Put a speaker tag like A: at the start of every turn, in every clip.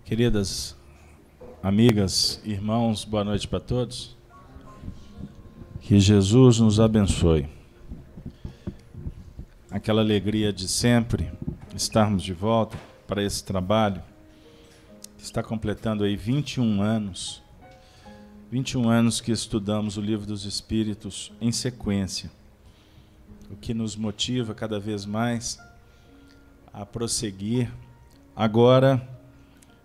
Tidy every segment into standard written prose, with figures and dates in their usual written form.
A: Queridas amigas, irmãos, boa noite para todos. Que Jesus nos abençoe. Aquela alegria de sempre estarmos de volta para esse trabalho que está completando aí 21 anos. 21 anos que estudamos o Livro dos Espíritos em sequência, o que nos motiva cada vez mais a prosseguir agora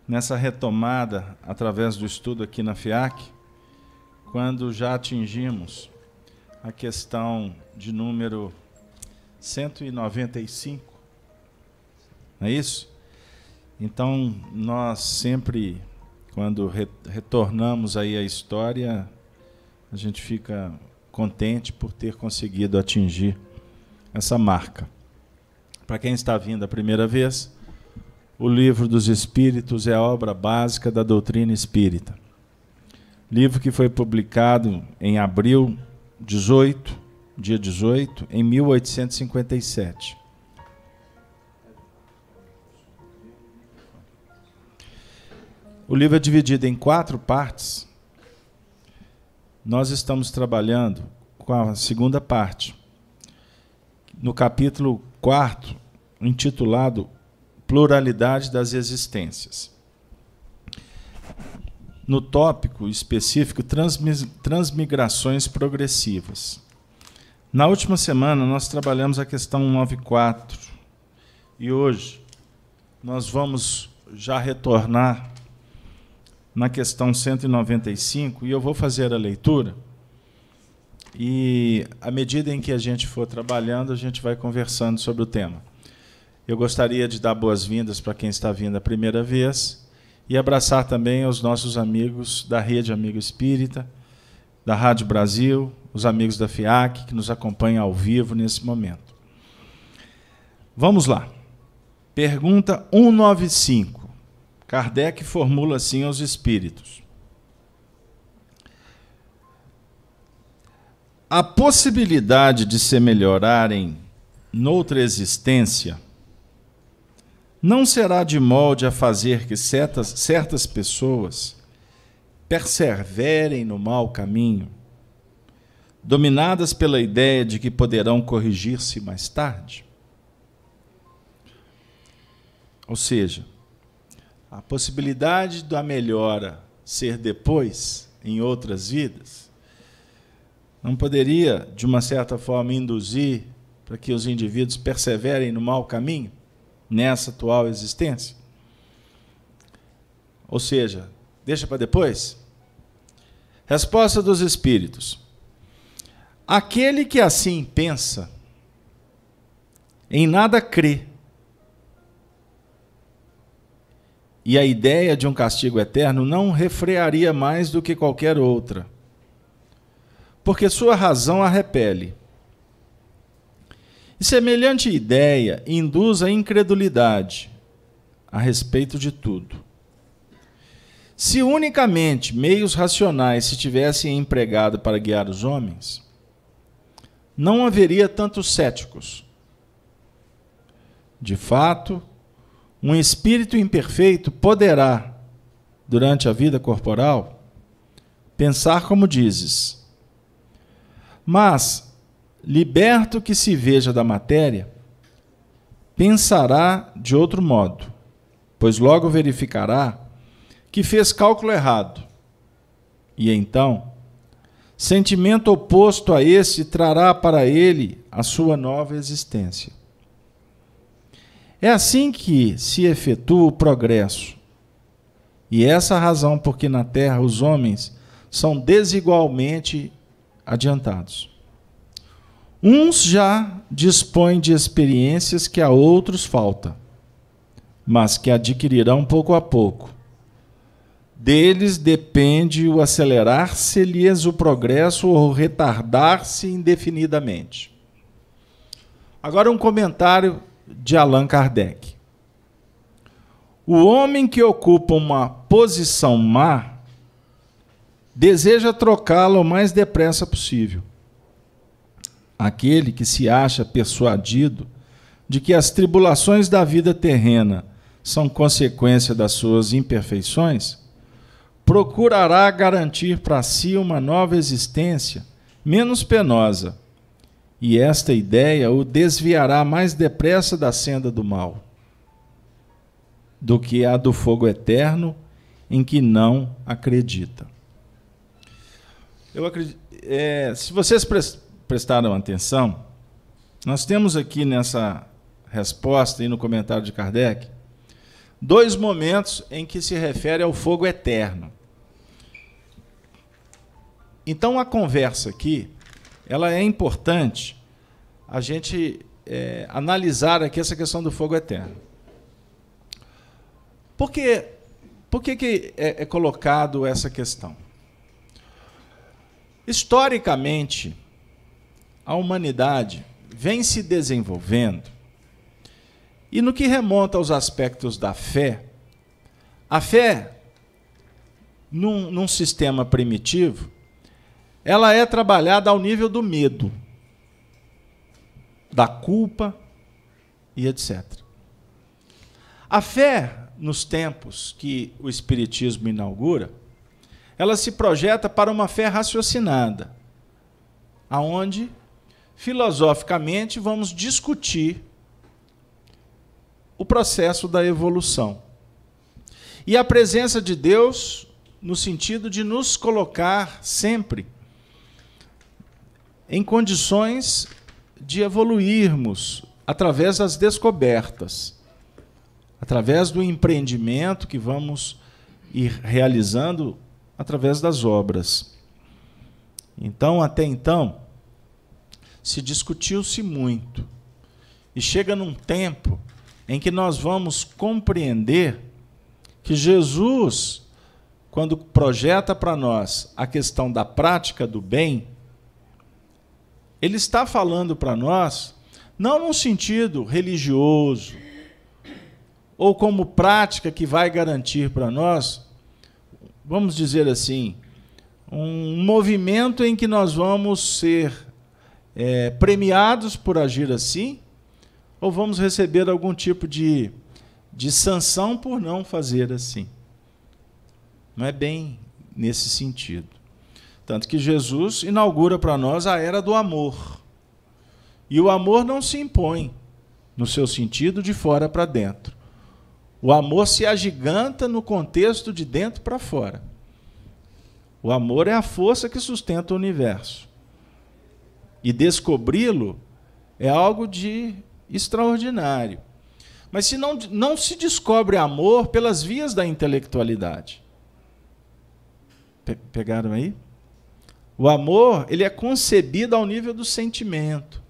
A: nessa retomada através do estudo aqui na FIAC, quando já atingimos a questão de número 195, não é isso? Então, nós sempre, quando retornamos aí à história, a gente fica contente por ter conseguido atingir essa marca. Para quem está vindo a primeira vez, o Livro dos Espíritos é a obra básica da doutrina espírita. Livro que foi publicado em abril 18, dia 18, em 1857. O livro é dividido em 4 partes. Nós estamos trabalhando com a segunda parte, no capítulo 4, intitulado Pluralidade das Existências. No tópico específico, transmigrações progressivas. Na última semana, nós trabalhamos a questão 194. E hoje, nós vamos já retornar na questão 195, e eu vou fazer a leitura. E, à medida em que a gente for trabalhando, a gente vai conversando sobre o tema. Eu gostaria de dar boas-vindas para quem está vindo a primeira vez e abraçar também os nossos amigos da Rede Amigo Espírita, da Rádio Brasil, os amigos da FIAC, que nos acompanham ao vivo nesse momento. Vamos lá. Pergunta 195. Kardec formula assim aos espíritos: a possibilidade de se melhorarem noutra existência não será de molde a fazer que certas pessoas perseverem no mau caminho, dominadas pela ideia de que poderão corrigir-se mais tarde? Ou seja, a possibilidade da melhora ser depois, em outras vidas, não poderia, de uma certa forma, induzir para que os indivíduos perseverem no mau caminho nessa atual existência? Ou seja, deixa para depois? Resposta dos espíritos: aquele que assim pensa, em nada crê, e a ideia de um castigo eterno não refrearia mais do que qualquer outra, porque sua razão a repele. E semelhante ideia induz a incredulidade a respeito de tudo. Se unicamente meios racionais se tivessem empregado para guiar os homens, não haveria tantos céticos. De fato, um espírito imperfeito poderá, durante a vida corporal, pensar como dizes, mas, liberto que se veja da matéria, pensará de outro modo, pois logo verificará que fez cálculo errado. E então, sentimento oposto a esse trará para ele a sua nova existência. É assim que se efetua o progresso. E essa é a razão por que na Terra os homens são desigualmente adiantados. Uns já dispõem de experiências que a outros falta, mas que adquirirão pouco a pouco. Deles depende o acelerar-se-lhes o progresso ou retardar-se indefinidamente. Agora um comentário de Allan Kardec. O homem que ocupa uma posição má deseja trocá-la o mais depressa possível. Aquele que se acha persuadido de que as tribulações da vida terrena são consequência das suas imperfeições, procurará garantir para si uma nova existência menos penosa, e esta ideia o desviará mais depressa da senda do mal do que a do fogo eterno em que não acredita. Eu acredito, se vocês prestaram atenção, nós temos aqui nessa resposta e no comentário de Kardec 2 momentos em que se refere ao fogo eterno. Então, a conversa aqui, ela é importante a gente analisar aqui essa questão do fogo eterno. Por que é colocado essa questão? Historicamente, a humanidade vem se desenvolvendo, e no que remonta aos aspectos da fé, a fé, num sistema primitivo, ela é trabalhada ao nível do medo, da culpa e etc. A fé, nos tempos que o Espiritismo inaugura, ela se projeta para uma fé raciocinada, aonde, filosoficamente, vamos discutir o processo da evolução. E a presença de Deus no sentido de nos colocar sempre em condições de evoluirmos através das descobertas, através do empreendimento que vamos ir realizando através das obras. Então, até então, se discutiu-se muito. E chega num tempo em que nós vamos compreender que Jesus, quando projeta para nós a questão da prática do bem, ele está falando para nós, não num sentido religioso, ou como prática que vai garantir para nós, vamos dizer assim, um movimento em que nós vamos ser premiados por agir assim, ou vamos receber algum tipo de sanção por não fazer assim. Não é bem nesse sentido. Tanto que Jesus inaugura para nós a era do amor. E o amor não se impõe no seu sentido de fora para dentro. O amor se agiganta no contexto de dentro para fora. O amor é a força que sustenta o universo. E descobri-lo é algo de extraordinário. Mas se não se descobre amor pelas vias da intelectualidade. Pegaram aí? O amor, ele é concebido ao nível do sentimento,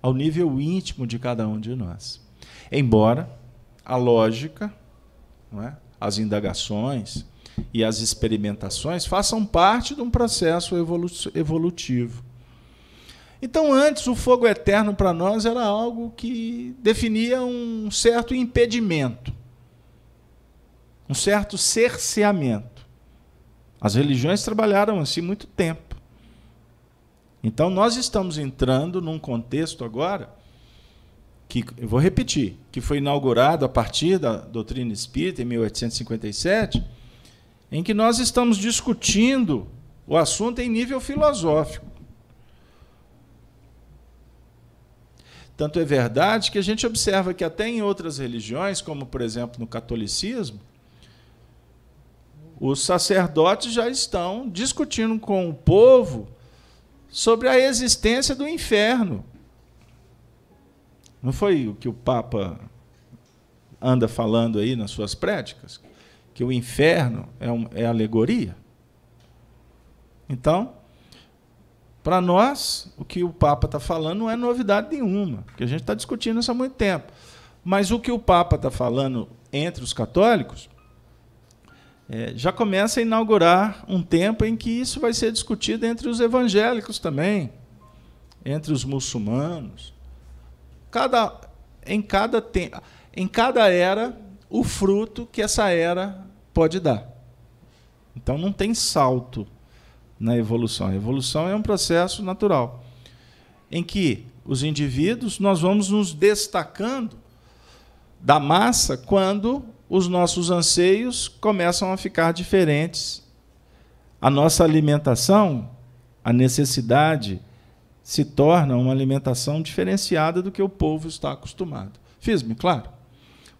A: ao nível íntimo de cada um de nós. Embora a lógica, não é? As indagações e as experimentações façam parte de um processo evolutivo. Então, antes, o fogo eterno para nós era algo que definia um certo impedimento, um certo cerceamento. As religiões trabalharam assim muito tempo. Então, nós estamos entrando num contexto agora, que eu vou repetir, que foi inaugurado a partir da doutrina espírita, em 1857, em que nós estamos discutindo o assunto em nível filosófico. Tanto é verdade que a gente observa que até em outras religiões, como, por exemplo, no catolicismo, os sacerdotes já estão discutindo com o povo sobre a existência do inferno. Não foi o que o Papa anda falando aí nas suas prédicas? Que o inferno é alegoria? Então, para nós, o que o Papa está falando não é novidade nenhuma, porque a gente está discutindo isso há muito tempo. Mas o que o Papa está falando entre os católicos já começa a inaugurar um tempo em que isso vai ser discutido entre os evangélicos também, entre os muçulmanos. Em cada era, o fruto que essa era pode dar. Então, não tem salto na evolução. A evolução é um processo natural, em que os indivíduos, nós vamos nos destacando da massa quando os nossos anseios começam a ficar diferentes. A nossa alimentação, a necessidade, se torna uma alimentação diferenciada do que o povo está acostumado. Fiz-me claro?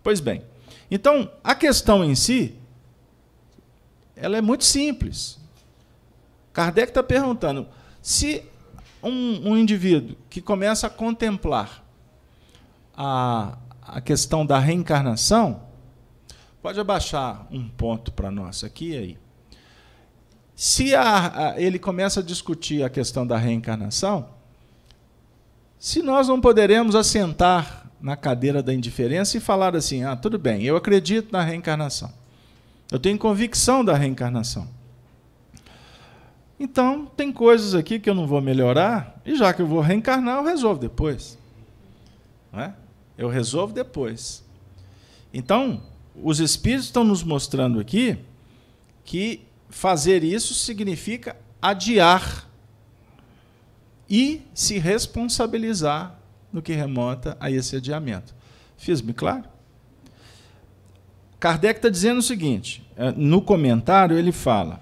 A: Pois bem, então, a questão em si, ela é muito simples. Kardec está perguntando, se um indivíduo que começa a contemplar a questão da reencarnação, pode abaixar um ponto para nós aqui e aí. Se ele começa a discutir a questão da reencarnação, se nós não poderemos assentar na cadeira da indiferença e falar assim, tudo bem, eu acredito na reencarnação, eu tenho convicção da reencarnação. Então, tem coisas aqui que eu não vou melhorar, e já que eu vou reencarnar, eu resolvo depois. Não é? Eu resolvo depois. Então, os Espíritos estão nos mostrando aqui que fazer isso significa adiar e se responsabilizar no que remonta a esse adiamento. Fiz-me claro? Kardec está dizendo o seguinte, no comentário ele fala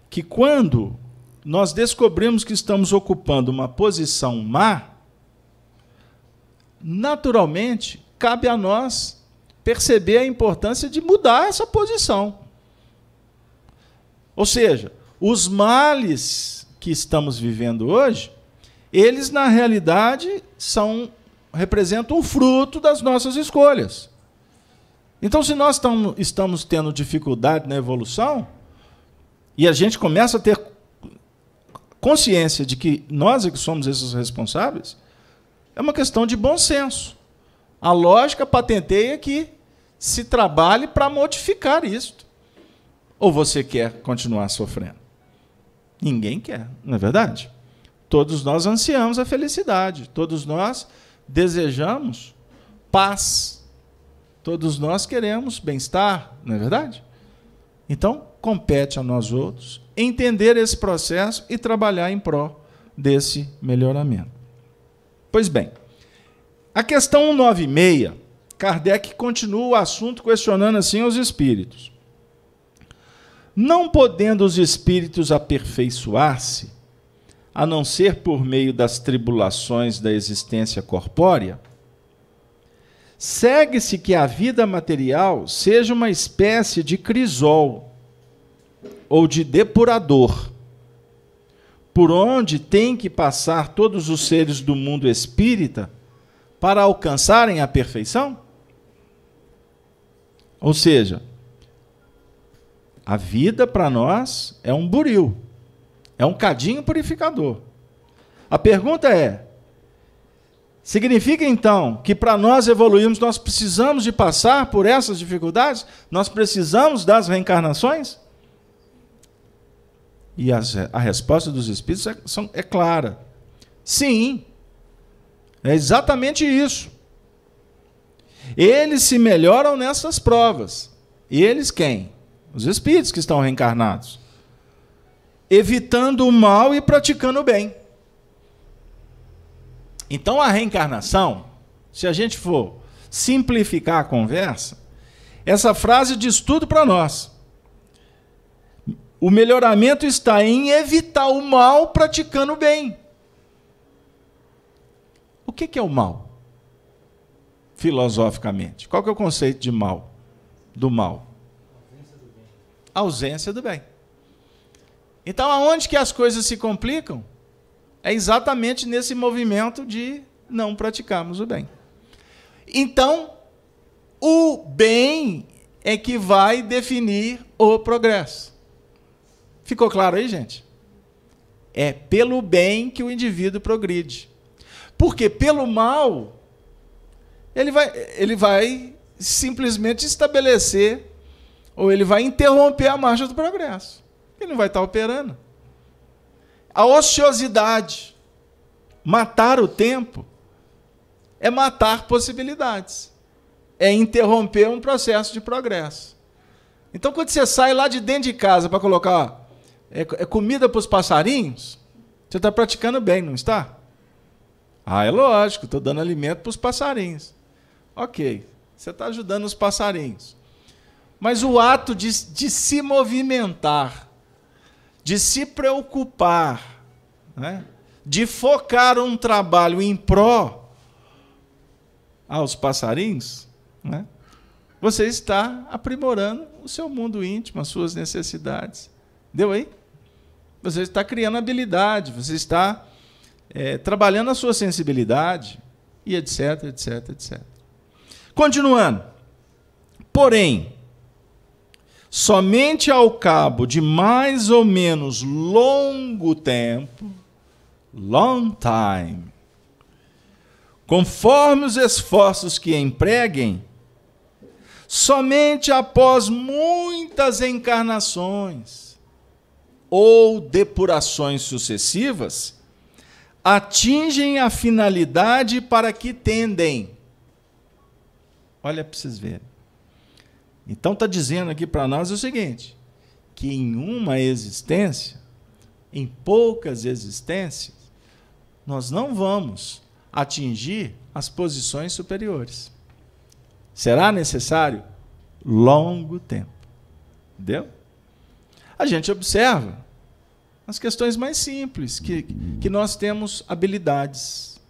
A: que quando nós descobrimos que estamos ocupando uma posição má, naturalmente, cabe a nós perceber a importância de mudar essa posição. Ou seja, os males que estamos vivendo hoje, eles, na realidade, representam o fruto das nossas escolhas. Então, se nós estamos tendo dificuldade na evolução, e a gente começa a ter consciência de que nós é que somos esses responsáveis, é uma questão de bom senso. A lógica patenteia que se trabalhe para modificar isto. Ou você quer continuar sofrendo? Ninguém quer, não é verdade? Todos nós ansiamos a felicidade, todos nós desejamos paz, todos nós queremos bem-estar, não é verdade? Então, compete a nós outros entender esse processo e trabalhar em pró desse melhoramento. Pois bem, a questão 196, Kardec continua o assunto questionando assim os espíritos. Não podendo os espíritos aperfeiçoar-se, a não ser por meio das tribulações da existência corpórea, segue-se que a vida material seja uma espécie de crisol ou de depurador, por onde tem que passar todos os seres do mundo espírita para alcançarem a perfeição? Ou seja, a vida para nós é um buril, é um cadinho purificador. A pergunta é, significa então que para nós evoluirmos nós precisamos de passar por essas dificuldades? Nós precisamos das reencarnações? E a resposta dos espíritos é clara. Sim, é exatamente isso. Eles se melhoram nessas provas. E eles quem? Os espíritos que estão reencarnados. Evitando o mal e praticando o bem. Então a reencarnação, se a gente for simplificar a conversa, essa frase diz tudo para nós. O melhoramento está em evitar o mal praticando o bem. O que é o mal? Filosoficamente. Qual que é o conceito de mal? Do mal? Ausência do bem. Então, aonde que as coisas se complicam? É exatamente nesse movimento de não praticarmos o bem. Então, o bem é que vai definir o progresso. Ficou claro aí, gente? É pelo bem que o indivíduo progride. Porque pelo mal, ele vai simplesmente estabelecer, ou ele vai interromper a marcha do progresso. Ele não vai estar operando. A ociosidade, matar o tempo, é matar possibilidades. É interromper um processo de progresso. Então, quando você sai lá de dentro de casa para colocar comida para os passarinhos, você está praticando bem, não está? É lógico, estou dando alimento para os passarinhos. Ok. Você está ajudando os passarinhos. Mas o ato de se movimentar, de se preocupar, né, de focar um trabalho em pró aos passarinhos, né, você está aprimorando o seu mundo íntimo, as suas necessidades. Deu aí? Você está criando habilidade, você está trabalhando a sua sensibilidade, e etc, etc, etc. Continuando. Porém, somente ao cabo de mais ou menos longo tempo, long time, conforme os esforços que empreguem, somente após muitas encarnações ou depurações sucessivas, atingem a finalidade para que tendem. Olha para vocês verem. Então está dizendo aqui para nós o seguinte, que em uma existência, em poucas existências, nós não vamos atingir as posições superiores. Será necessário longo tempo. Entendeu? A gente observa as questões mais simples, que nós temos habilidades,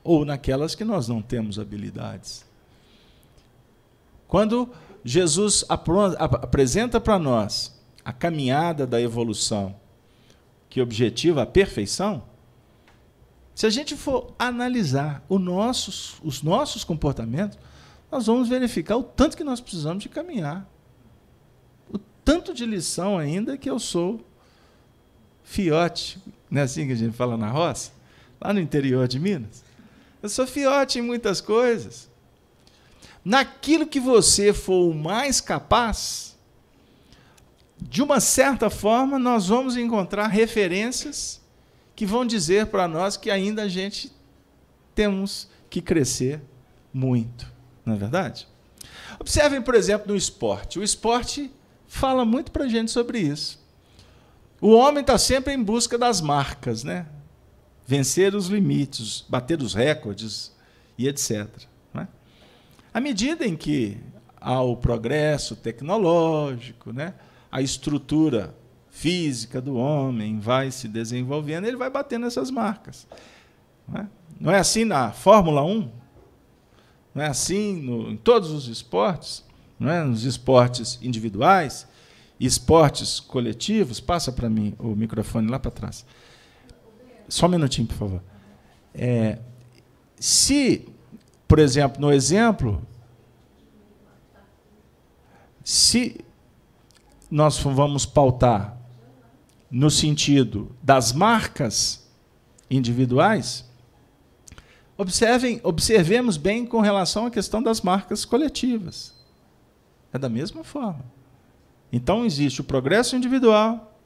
A: ou naquelas que nós não temos habilidades. Quando Jesus apresenta para nós a caminhada da evolução, que objetiva a perfeição, se a gente for analisar os nossos comportamentos, nós vamos verificar o tanto que nós precisamos de caminhar. O tanto de lição ainda que eu sou fiote, não é assim que a gente fala na roça? Lá no interior de Minas. Eu sou fiote em muitas coisas. Naquilo que você for o mais capaz, de uma certa forma, nós vamos encontrar referências que vão dizer para nós que ainda a gente temos que crescer muito. Não é verdade? Observem, por exemplo, no esporte. O esporte fala muito para a gente sobre isso. O homem está sempre em busca das marcas, né? Vencer os limites, bater os recordes e etc. Né? À medida em que há o progresso tecnológico, né? A estrutura física do homem vai se desenvolvendo, ele vai batendo essas marcas. Né? Não é assim na Fórmula 1? Não é assim em todos os esportes? Não é? Nos esportes individuais, esportes coletivos? Passa para mim o microfone lá para trás. Só um minutinho, por favor. Se, por exemplo, no exemplo, se nós vamos pautar no sentido das marcas individuais, observemos bem com relação à questão das marcas coletivas. É da mesma forma. Então, existe o progresso individual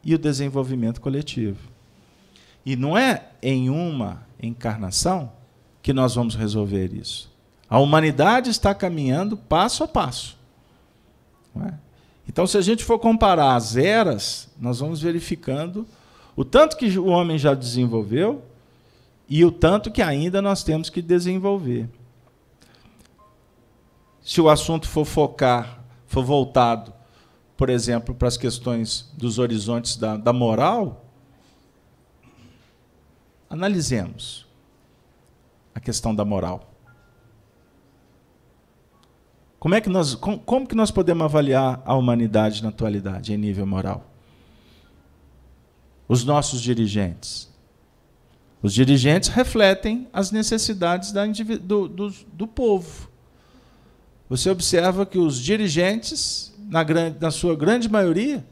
A: e o desenvolvimento coletivo. E não é em uma encarnação que nós vamos resolver isso. A humanidade está caminhando passo a passo. Não é? Então, se a gente for comparar as eras, nós vamos verificando o tanto que o homem já desenvolveu e o tanto que ainda nós temos que desenvolver. Se o assunto for voltado, por exemplo, para as questões dos horizontes da moral, analisemos a questão da moral. Como que nós podemos avaliar a humanidade na atualidade, em nível moral? Os nossos dirigentes. Os dirigentes refletem as necessidades do povo. Você observa que os dirigentes, na sua grande maioria,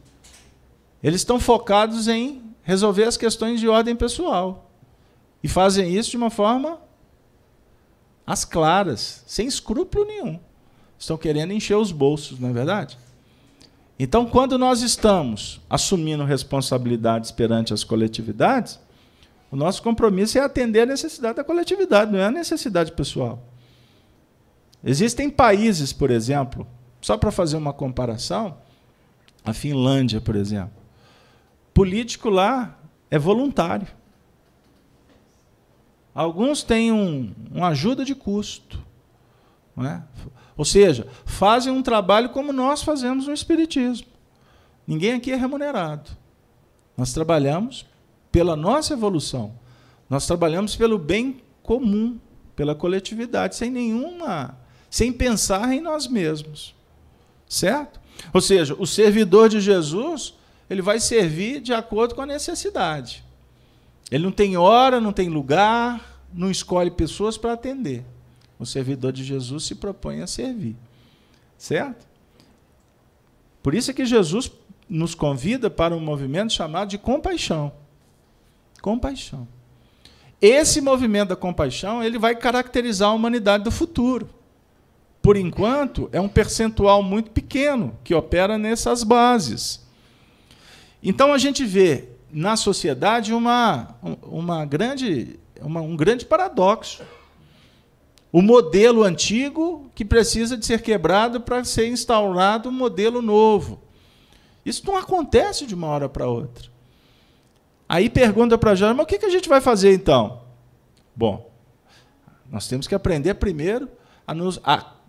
A: eles estão focados em resolver as questões de ordem pessoal. E fazem isso de uma forma às claras, sem escrúpulo nenhum. Estão querendo encher os bolsos, não é verdade? Então, quando nós estamos assumindo responsabilidades perante as coletividades, o nosso compromisso é atender a necessidade da coletividade, não é a necessidade pessoal. Existem países, por exemplo, só para fazer uma comparação, a Finlândia, por exemplo, político lá é voluntário. Alguns têm uma ajuda de custo. não é? Ou seja, fazem um trabalho como nós fazemos no Espiritismo. Ninguém aqui é remunerado. Nós trabalhamos pela nossa evolução. Nós trabalhamos pelo bem comum, pela coletividade, sem pensar em nós mesmos. Certo? Ou seja, o servidor de Jesus, ele vai servir de acordo com a necessidade. Ele não tem hora, não tem lugar, não escolhe pessoas para atender. O servidor de Jesus se propõe a servir. Certo? Por isso é que Jesus nos convida para um movimento chamado de compaixão. Compaixão. Esse movimento da compaixão, ele vai caracterizar a humanidade do futuro. Por enquanto, é um percentual muito pequeno que opera nessas bases. Então, a gente vê na sociedade um grande paradoxo. O modelo antigo que precisa de ser quebrado para ser instaurado um modelo novo. Isso não acontece de uma hora para outra. Aí pergunta para a Jana, mas o que a gente vai fazer então? Bom, nós temos que aprender primeiro a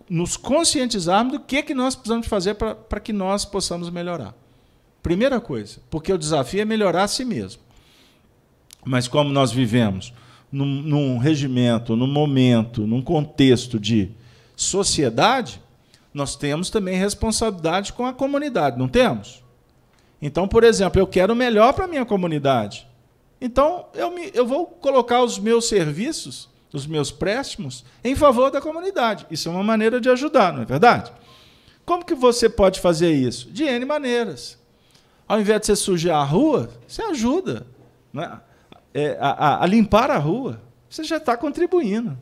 A: nos conscientizarmos do que nós precisamos fazer para que nós possamos melhorar. Primeira coisa, porque o desafio é melhorar a si mesmo. Mas como nós vivemos num regimento, num momento, num contexto de sociedade, nós temos também responsabilidade com a comunidade, não temos? Então, por exemplo, eu quero o melhor para a minha comunidade. Então, eu vou colocar os meus serviços, os meus préstimos, em favor da comunidade. Isso é uma maneira de ajudar, não é verdade? Como que você pode fazer isso? De N maneiras. Ao invés de você sujar a rua, você ajuda, né, a limpar a rua. Você já está contribuindo.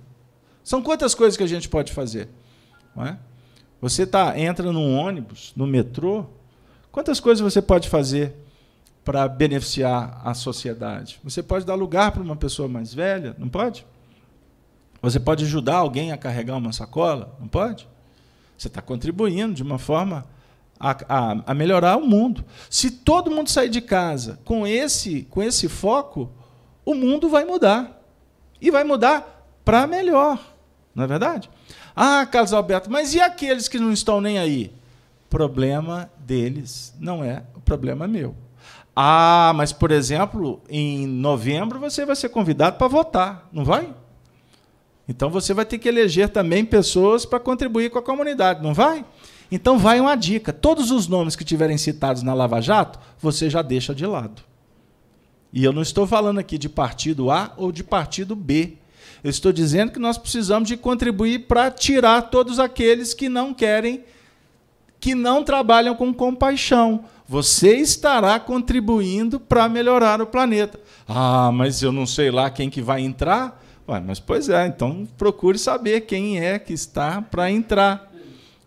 A: São quantas coisas que a gente pode fazer? Não é? Você entra num ônibus, no metrô, quantas coisas você pode fazer para beneficiar a sociedade? Você pode dar lugar para uma pessoa mais velha, não pode? Você pode ajudar alguém a carregar uma sacola, não pode? Você está contribuindo de uma forma a melhorar o mundo. Se todo mundo sair de casa com esse foco, o mundo vai mudar. E vai mudar para melhor, não é verdade? Ah, Carlos Alberto, mas e aqueles que não estão nem aí? Problema deles, não é o problema meu. Ah, mas, por exemplo, em novembro você vai ser convidado para votar, não vai? Então você vai ter que eleger também pessoas para contribuir com a comunidade, não vai? Então vai uma dica, todos os nomes que tiverem citados na Lava Jato, você já deixa de lado. E eu não estou falando aqui de partido A ou de partido B. Eu estou dizendo que nós precisamos de contribuir para tirar todos aqueles que não querem, que não trabalham com compaixão. Você estará contribuindo para melhorar o planeta. Ah, mas eu não sei lá quem que vai entrar. Ué, mas pois é, então procure saber quem é que está para entrar.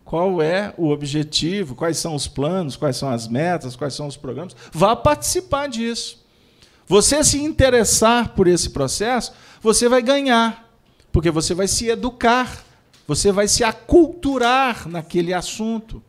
A: Qual é o objetivo, quais são os planos, quais são as metas, quais são os programas. Vá participar disso. Você se interessar por esse processo, você vai ganhar, porque você vai se educar, você vai se aculturar naquele assunto.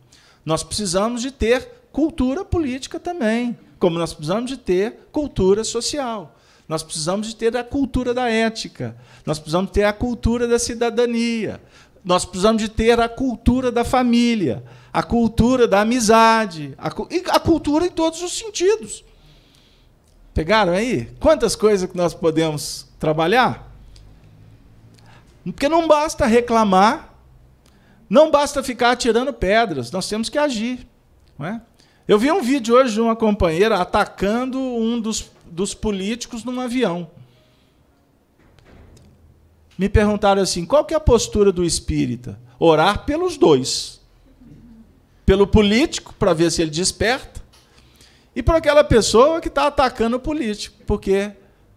A: Nós precisamos de ter cultura política também, como nós precisamos de ter cultura social. Nós precisamos de ter a cultura da ética, nós precisamos ter a cultura da cidadania, nós precisamos de ter a cultura da família, a cultura da amizade, a cultura em todos os sentidos. Pegaram aí? Quantas coisas que nós podemos trabalhar? Porque não basta reclamar, não basta ficar atirando pedras, nós temos que agir. Não é? Eu vi um vídeo hoje de uma companheira atacando um dos políticos num avião. Me perguntaram assim, qual que é a postura do espírita? Orar pelos dois. Pelo político, para ver se ele desperta, e por aquela pessoa que está atacando o político, porque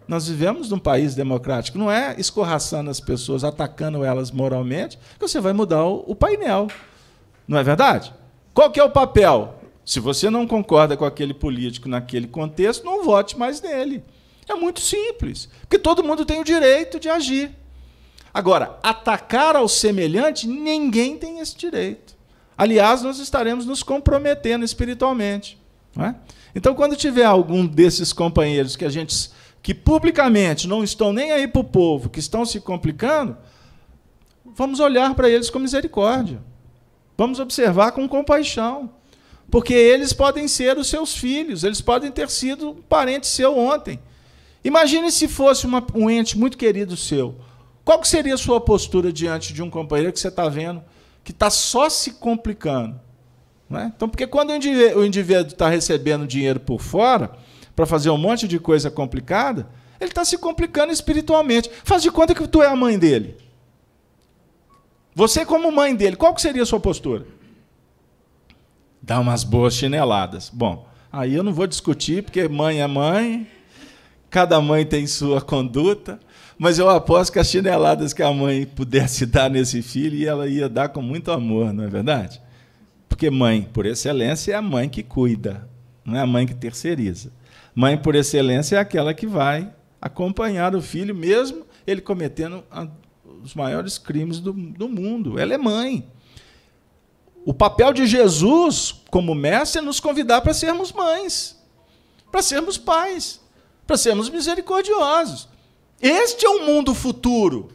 A: nós vivemos num país democrático, não é escorraçando as pessoas, atacando elas moralmente, que você vai mudar o painel. Não é verdade? Qual que é o papel? Se você não concorda com aquele político naquele contexto, não vote mais nele. É muito simples, porque todo mundo tem o direito de agir. Agora, atacar ao semelhante, ninguém tem esse direito. Aliás, nós estaremos nos comprometendo espiritualmente. Não é? Então, quando tiver algum desses companheiros que publicamente não estão nem aí para o povo, que estão se complicando, vamos olhar para eles com misericórdia. Vamos observar com compaixão. Porque eles podem ser os seus filhos, eles podem ter sido um parente seu ontem. Imagine se fosse um ente muito querido seu. Qual que seria a sua postura diante de um companheiro que você está vendo que está só se complicando? Não é? Então, porque quando o indivíduo está recebendo dinheiro por fora, para fazer um monte de coisa complicada, ele está se complicando espiritualmente. Faz de conta que tu é a mãe dele. Você, como mãe dele, qual que seria a sua postura? Dá umas boas chineladas. Bom, aí eu não vou discutir, porque mãe é mãe, cada mãe tem sua conduta, mas eu aposto que as chineladas que a mãe pudesse dar nesse filho, ela ia dar com muito amor, não é verdade? Porque mãe, por excelência, é a mãe que cuida, não é a mãe que terceiriza. Mãe, por excelência, é aquela que vai acompanhar o filho, mesmo ele cometendo os maiores crimes do mundo. Ela é mãe. O papel de Jesus, como mestre, é nos convidar para sermos mães, para sermos pais, para sermos misericordiosos. Este é o mundo futuro.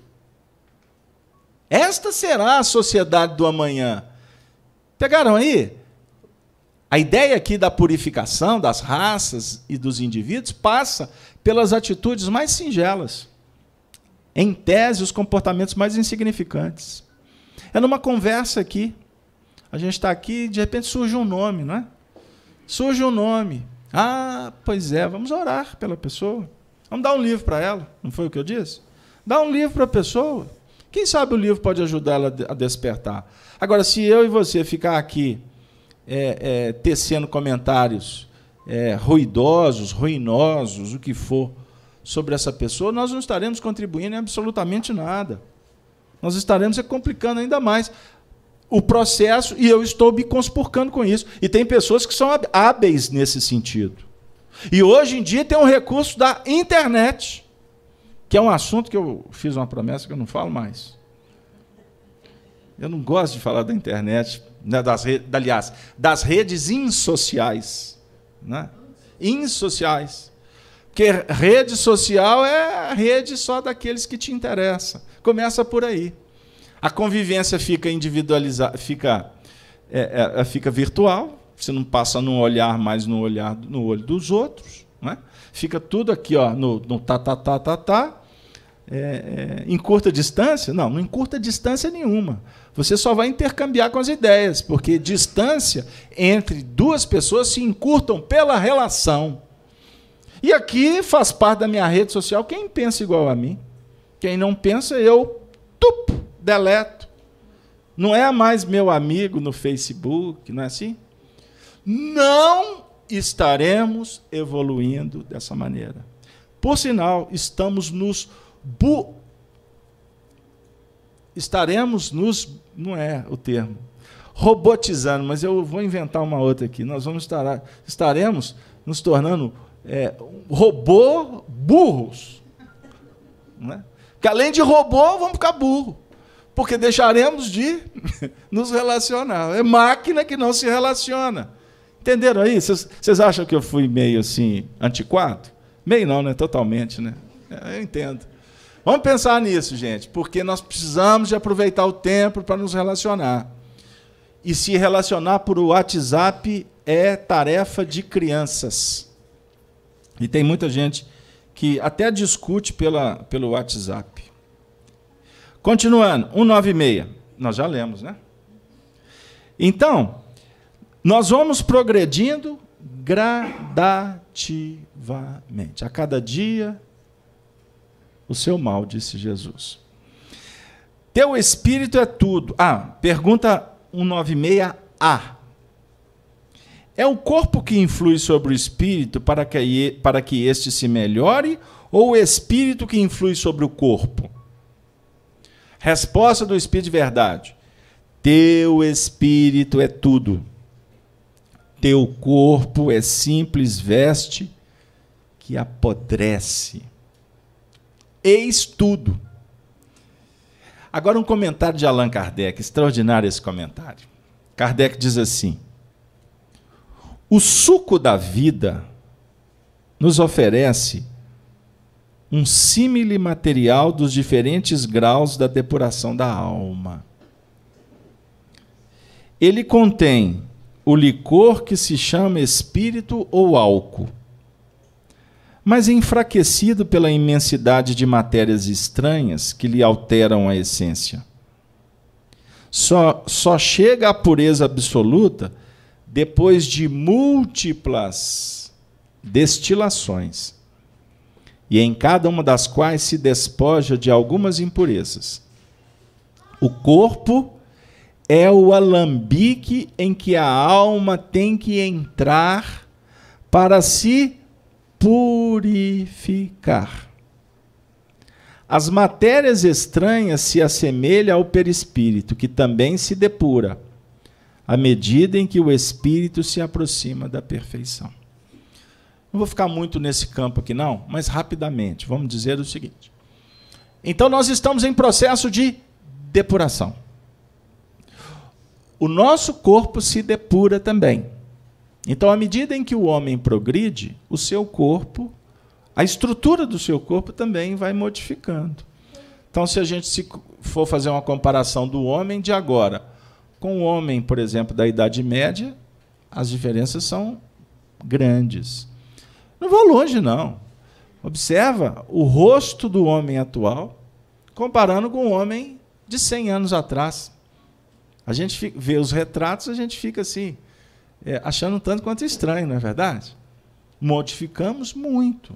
A: Esta será a sociedade do amanhã. Pegaram aí? A ideia aqui da purificação das raças e dos indivíduos passa pelas atitudes mais singelas. Em tese, os comportamentos mais insignificantes. É numa conversa aqui. A gente está aqui e, de repente, surge um nome, não é? Surge um nome. Ah, pois é, vamos orar pela pessoa. Vamos dar um livro para ela, não foi o que eu disse? Dá um livro para a pessoa. Quem sabe o livro pode ajudar ela a despertar. Agora, se eu e você ficar aqui tecendo comentários ruidosos, ruinosos, o que for, sobre essa pessoa, nós não estaremos contribuindo em absolutamente nada. Nós estaremos complicando ainda mais o processo, e eu estou me conspurcando com isso. E tem pessoas que são hábeis nesse sentido. E hoje em dia tem um recurso da internet, que é um assunto que eu fiz uma promessa que eu não falo mais. Eu não gosto de falar da internet, né, das redes insociais. Né? Insociais. Porque rede social é a rede só daqueles que te interessam. Começa por aí. A convivência fica individualizada, fica virtual, você não passa a não olhar mais no olho dos outros, né? Fica tudo aqui, ó, no em curta distância? Não encurta distância nenhuma. Você só vai intercambiar com as ideias, porque distância entre duas pessoas se encurtam pela relação. E aqui faz parte da minha rede social quem pensa igual a mim. Quem não pensa, eu deleto. Não é mais meu amigo no Facebook, não é assim? Não estaremos evoluindo dessa maneira. Por sinal, não é o termo, robotizando, mas eu vou inventar uma outra aqui. Nós estaremos nos tornando robô burros. Né? Porque além de robô, vamos ficar burro. Porque deixaremos de nos relacionar. É máquina que não se relaciona. Entenderam aí? Vocês acham que eu fui meio assim, antiquado? Meio não, né? Totalmente, né? Eu entendo. Vamos pensar nisso, gente, porque nós precisamos de aproveitar o tempo para nos relacionar. E se relacionar por WhatsApp é tarefa de crianças. E tem muita gente que até discute pelo WhatsApp. Continuando, 196. Nós já lemos, né? Então, nós vamos progredindo gradativamente. A cada dia, o seu mal, disse Jesus. Teu espírito é tudo. Pergunta 196A. É o corpo que influi sobre o espírito para que este se melhore, ou o espírito que influi sobre o corpo? Resposta do Espírito de Verdade. Teu espírito é tudo. Teu corpo é simples veste que apodrece. Eis tudo. Agora um comentário de Allan Kardec, extraordinário esse comentário. Kardec diz assim: o suco da vida nos oferece um símile material dos diferentes graus da depuração da alma. Ele contém o licor que se chama espírito ou álcool, mas enfraquecido pela imensidade de matérias estranhas que lhe alteram a essência. Só chega à pureza absoluta depois de múltiplas destilações, e em cada uma das quais se despoja de algumas impurezas. O corpo é o alambique em que a alma tem que entrar para se purificar. As matérias estranhas se assemelham ao perispírito, que também se depura, à medida em que o espírito se aproxima da perfeição. Não vou ficar muito nesse campo aqui, não, mas rapidamente, vamos dizer o seguinte. Então, nós estamos em processo de depuração. O nosso corpo se depura também. Então, à medida em que o homem progride, o seu corpo, a estrutura do seu corpo também vai modificando. Então, se a gente for fazer uma comparação do homem de agora com o homem, por exemplo, da Idade Média, as diferenças são grandes. Não vou longe, não. Observa o rosto do homem atual comparando com o homem de 100 anos atrás. A gente vê os retratos, a gente fica assim, achando um tanto quanto estranho, não é verdade? Modificamos muito.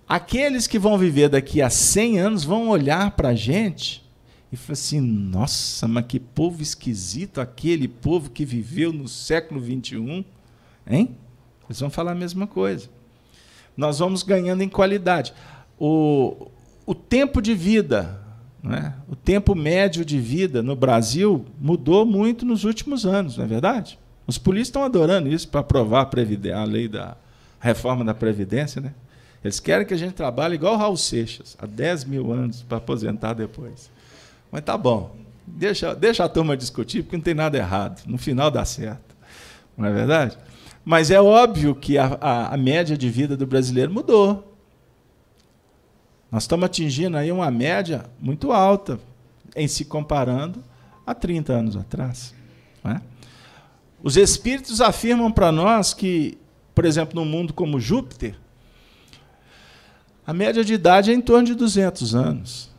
A: Aqueles que vão viver daqui a 100 anos vão olhar para a gente e falar assim, nossa, mas que povo esquisito, aquele povo que viveu no século XXI. Hein? Eles vão falar a mesma coisa. Nós vamos ganhando em qualidade. O tempo de vida, né? O tempo médio de vida no Brasil mudou muito nos últimos anos, não é verdade? Os polícias estão adorando isso para aprovar a lei da reforma da Previdência, né? Eles querem que a gente trabalhe igual o Raul Seixas, há 10 mil anos, para aposentar depois. Mas tá bom, deixa a turma discutir, porque não tem nada errado. No final dá certo, não é verdade? Mas é óbvio que a média de vida do brasileiro mudou. Nós estamos atingindo aí uma média muito alta em se comparando a 30 anos atrás. Não é? Os espíritos afirmam para nós que, por exemplo, num mundo como Júpiter, a média de idade é em torno de 200 anos.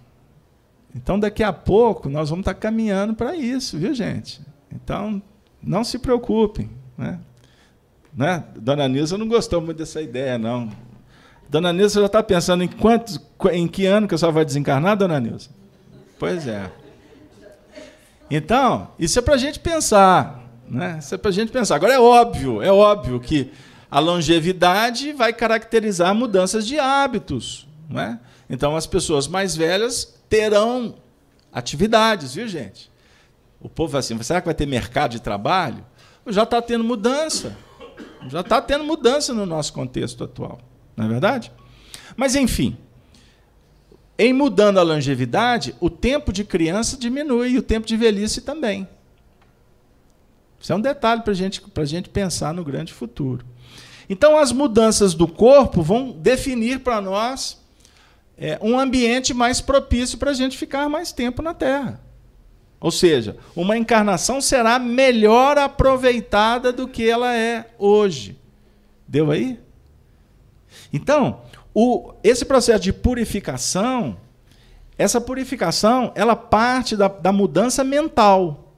A: Então, daqui a pouco, nós vamos estar caminhando para isso, viu, gente? Então, não se preocupem. Né? Dona Nilza não gostou muito dessa ideia, não. Dona Nilza já está pensando em que ano que a senhora vai desencarnar, Dona Nilza? Pois é. Então, isso é para a gente pensar. Né? Isso é para a gente pensar. Agora, é óbvio que a longevidade vai caracterizar mudanças de hábitos. Não é? Então, as pessoas mais velhas terão atividades, viu, gente? O povo vai assim, será que vai ter mercado de trabalho? Já está tendo mudança. Já está tendo mudança no nosso contexto atual. Não é verdade? Mas, enfim, em mudando a longevidade, o tempo de criança diminui e o tempo de velhice também. Isso é um detalhe para a gente pensar no grande futuro. Então, as mudanças do corpo vão definir para nós um ambiente mais propício para a gente ficar mais tempo na Terra. Ou seja, uma encarnação será melhor aproveitada do que ela é hoje. Deu aí? Então, esse processo de purificação, essa purificação, ela parte da mudança mental,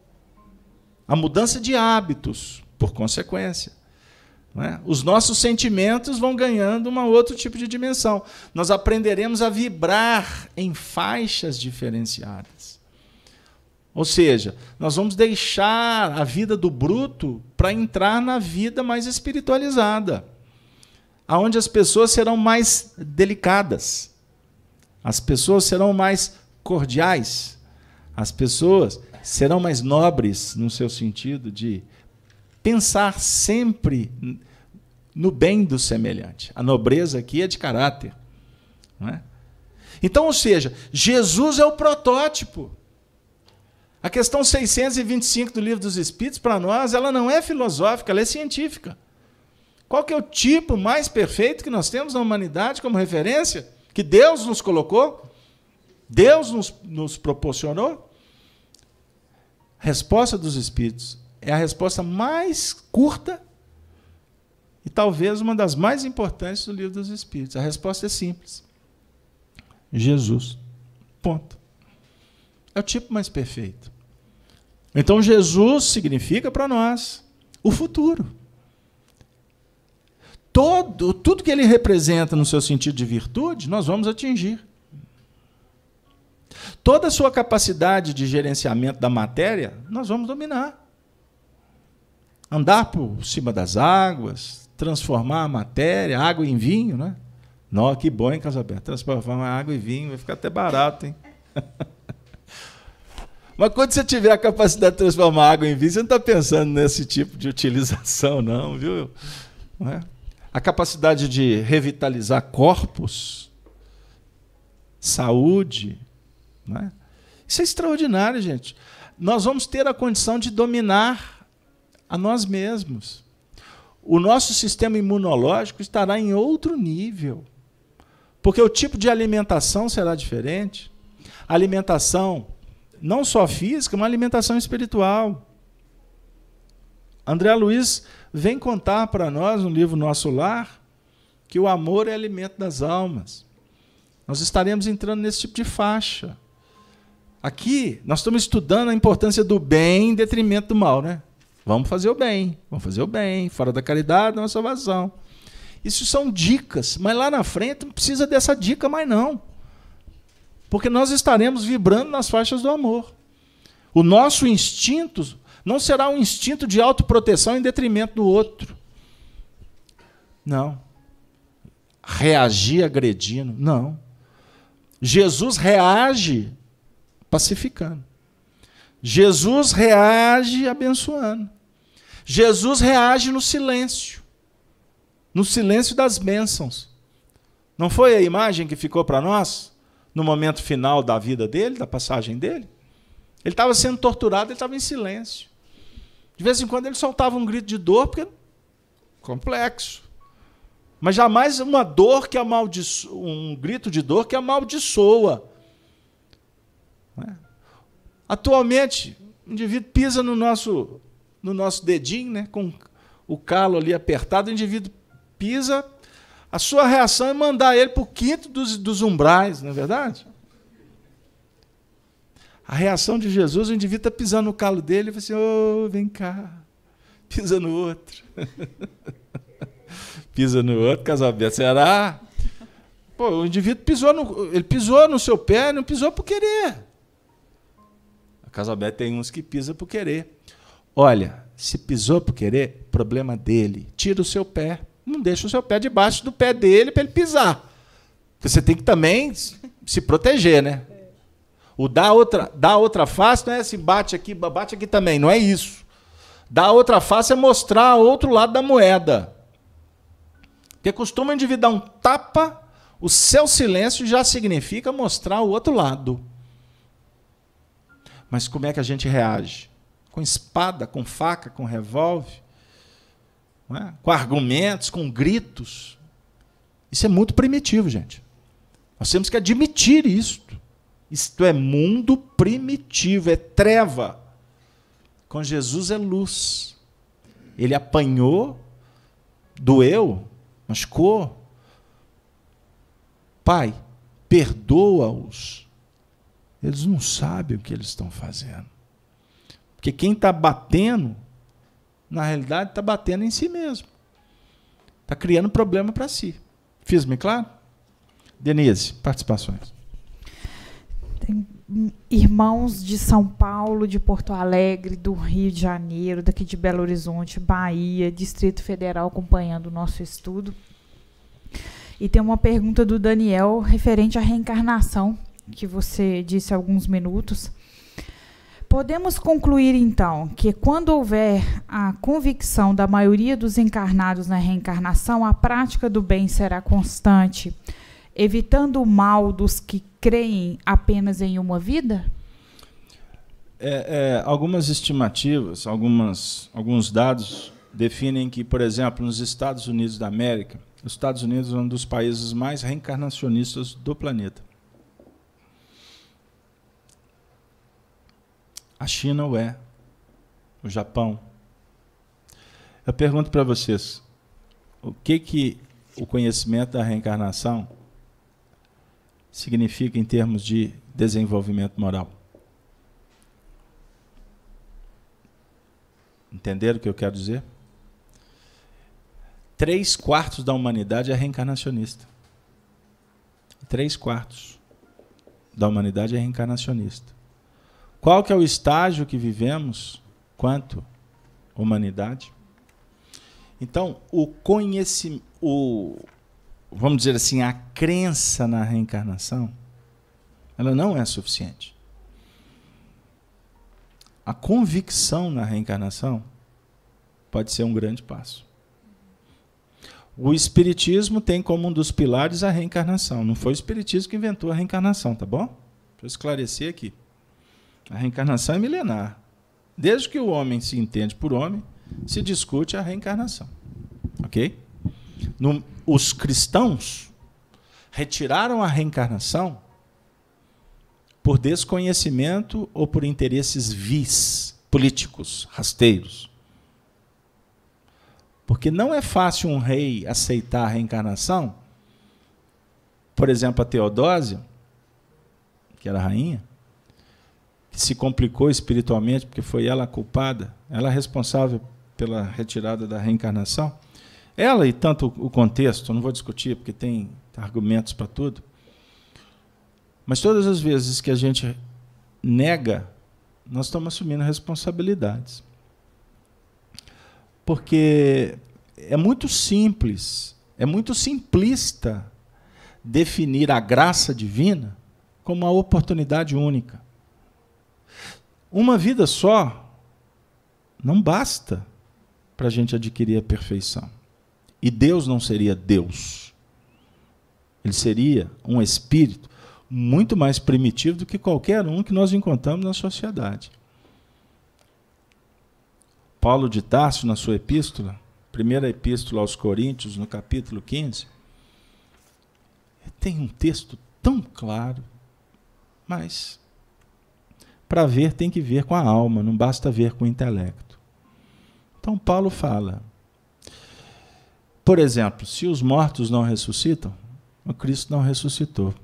A: a mudança de hábitos, por consequência. Não é? Os nossos sentimentos vão ganhando um outro tipo de dimensão. Nós aprenderemos a vibrar em faixas diferenciadas. Ou seja, nós vamos deixar a vida do bruto para entrar na vida mais espiritualizada, onde as pessoas serão mais delicadas, as pessoas serão mais cordiais, as pessoas serão mais nobres, no seu sentido de pensar sempre no bem do semelhante. A nobreza aqui é de caráter. Não é? Então, ou seja, Jesus é o protótipo. A questão 625 do Livro dos Espíritos, para nós, ela não é filosófica, ela é científica. Qual que é o tipo mais perfeito que nós temos na humanidade como referência? Que Deus nos colocou? Deus nos proporcionou? A resposta dos Espíritos é a resposta mais curta e talvez uma das mais importantes do Livro dos Espíritos. A resposta é simples. Jesus. Ponto. É o tipo mais perfeito. Então, Jesus significa para nós o futuro. Tudo que ele representa no seu sentido de virtude, nós vamos atingir. Toda a sua capacidade de gerenciamento da matéria, nós vamos dominar. Andar por cima das águas, transformar a matéria, água em vinho, né? Não, que bom, hein, Casalberto? Transformar água em vinho, vai ficar até barato, hein? Mas quando você tiver a capacidade de transformar água em vinho, você não está pensando nesse tipo de utilização, não, viu? Não é? A capacidade de revitalizar corpos, saúde, não é? Isso é extraordinário, gente. Nós vamos ter a condição de dominar a nós mesmos. O nosso sistema imunológico estará em outro nível, porque o tipo de alimentação será diferente. A alimentação não só física, mas alimentação espiritual. André Luiz vem contar para nós, no livro Nosso Lar, que o amor é alimento das almas. Nós estaremos entrando nesse tipo de faixa. Aqui, nós estamos estudando a importância do bem em detrimento do mal, né? Vamos fazer o bem, fora da caridade, não há salvação. Isso são dicas, mas lá na frente não precisa dessa dica mais não. Porque nós estaremos vibrando nas faixas do amor. O nosso instinto não será um instinto de autoproteção em detrimento do outro. Não. Reagir agredindo. Não. Jesus reage pacificando. Jesus reage abençoando. Jesus reage no silêncio das bênçãos. Não foi a imagem que ficou para nós no momento final da vida dele, da passagem dele? Ele estava sendo torturado, ele estava em silêncio. De vez em quando ele soltava um grito de dor, porque complexo. Mas jamais uma dor que um grito de dor que amaldiçoa. Não é? Atualmente, o indivíduo pisa no nosso dedinho, né, com o calo ali apertado, o indivíduo pisa, a sua reação é mandar ele para o quinto dos umbrais, não é verdade? A reação de Jesus, o indivíduo está pisando no calo dele e fala assim, oh, vem cá, pisa no outro. Pisa no outro, Casalberto, será? Pô, o indivíduo pisou no seu pé, não pisou por querer. A Casalberto tem uns que pisam por querer. Olha, se pisou por querer, problema dele. Tira o seu pé. Não deixa o seu pé debaixo do pé dele para ele pisar. Você tem que também se proteger, né? O dar outra face não é assim, bate aqui também. Não é isso. Dar outra face é mostrar o outro lado da moeda. Porque costuma o indivíduo dar um tapa, o seu silêncio já significa mostrar o outro lado. Mas como é que a gente reage? Com espada, com faca, com revólver, não é? Com argumentos, com gritos. Isso é muito primitivo, gente. Nós temos que admitir isto. Isto é mundo primitivo, é treva. Com Jesus é luz. Ele apanhou, doeu, machucou. Pai, perdoa-os. Eles não sabem o que eles estão fazendo. Porque quem está batendo, na realidade, está batendo em si mesmo. Está criando problema para si. Fiz-me claro? Denise, participações.
B: Tem irmãos de São Paulo, de Porto Alegre, do Rio de Janeiro, daqui de Belo Horizonte, Bahia, Distrito Federal, acompanhando o nosso estudo. E tem uma pergunta do Daniel referente à reencarnação, que você disse há alguns minutos. Podemos concluir, então, que quando houver a convicção da maioria dos encarnados na reencarnação, a prática do bem será constante, evitando o mal dos que creem apenas em uma vida?
A: Algumas estimativas, alguns dados definem que, por exemplo, nos Estados Unidos da América, os Estados Unidos é um dos países mais reencarnacionistas do planeta. A China o é, o Japão. Eu pergunto para vocês, o que o conhecimento da reencarnação significa em termos de desenvolvimento moral? Entenderam o que eu quero dizer? 3/4 da humanidade é reencarnacionista. 3/4 da humanidade é reencarnacionista. Qual que é o estágio que vivemos quanto humanidade? Então, o conhecimento, vamos dizer assim, a crença na reencarnação, ela não é suficiente. A convicção na reencarnação pode ser um grande passo. O Espiritismo tem como um dos pilares a reencarnação. Não foi o Espiritismo que inventou a reencarnação, tá bom? Para eu esclarecer aqui. A reencarnação é milenar. Desde que o homem se entende por homem, se discute a reencarnação. Ok? Os cristãos retiraram a reencarnação por desconhecimento ou por interesses vis, políticos, rasteiros. Porque não é fácil um rei aceitar a reencarnação. Por exemplo, a Teodósia, que era rainha, que se complicou espiritualmente, porque foi ela a culpada, ela é responsável pela retirada da reencarnação. Ela e tanto o contexto, não vou discutir, porque tem argumentos para tudo. Mas todas as vezes que a gente nega, nós estamos assumindo responsabilidades. Porque é muito simples, é muito simplista definir a graça divina como uma oportunidade única. Uma vida só não basta para a gente adquirir a perfeição. E Deus não seria Deus. Ele seria um espírito muito mais primitivo do que qualquer um que nós encontramos na sociedade. Paulo de Tarso, na sua epístola, primeira epístola aos Coríntios, no capítulo 15, tem um texto tão claro, mas para ver tem que ver com a alma, não basta ver com o intelecto. Então Paulo fala, por exemplo, se os mortos não ressuscitam, o Cristo não ressuscitou.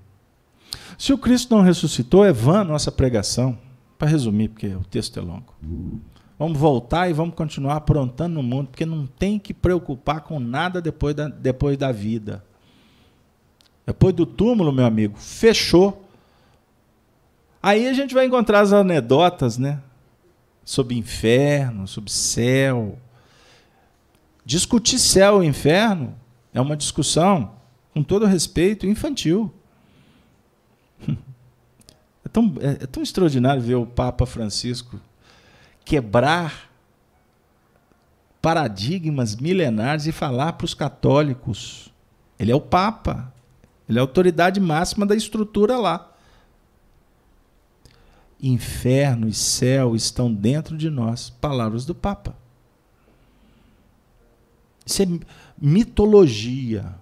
A: Se o Cristo não ressuscitou, é vã a nossa pregação. Para resumir, porque o texto é longo. Vamos voltar e vamos continuar aprontando no mundo, porque não tem que preocupar com nada depois da vida. Depois do túmulo, meu amigo, fechou. Aí a gente vai encontrar as anedotas, né? Sobre inferno, sobre céu. Discutir céu e inferno é uma discussão, com todo respeito, infantil. É tão extraordinário ver o Papa Francisco quebrar paradigmas milenares e falar para os católicos. Ele é o Papa, ele é a autoridade máxima da estrutura lá. Inferno e céu estão dentro de nós, palavras do Papa. Isso é mitologia.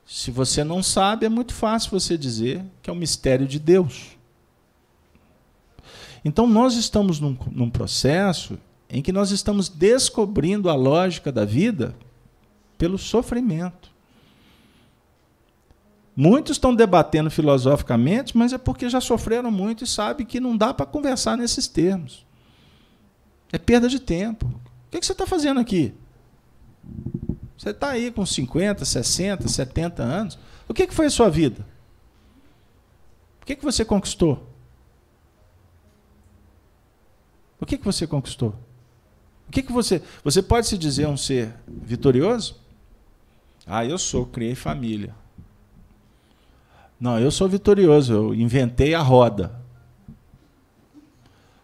A: Se você não sabe, é muito fácil você dizer que é um mistério de Deus. Então, nós estamos num processo em que nós estamos descobrindo a lógica da vida pelo sofrimento. Muitos estão debatendo filosoficamente, mas é porque já sofreram muito e sabem que não dá para conversar nesses termos. É perda de tempo. O que você está fazendo aqui? Você está aí com 50, 60, 70 anos. O que foi a sua vida? O que você conquistou? O que você conquistou? O que você pode se dizer um ser vitorioso? Ah, eu criei família. Não, eu sou vitorioso, eu inventei a roda.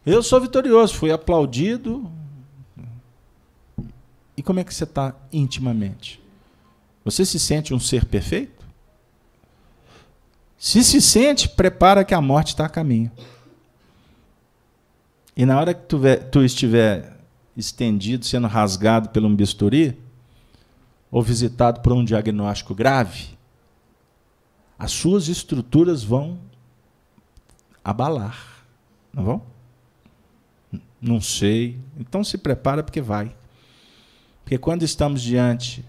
A: Eu sou vitorioso, fui aplaudido. E como é que você está intimamente? Você se sente um ser perfeito? Se sente, prepara que a morte está a caminho. E na hora que tu estiver estendido, sendo rasgado por um bisturi, ou visitado por um diagnóstico grave, as suas estruturas vão abalar. Não vão? Não sei. Então se prepara porque vai. Porque quando estamos diante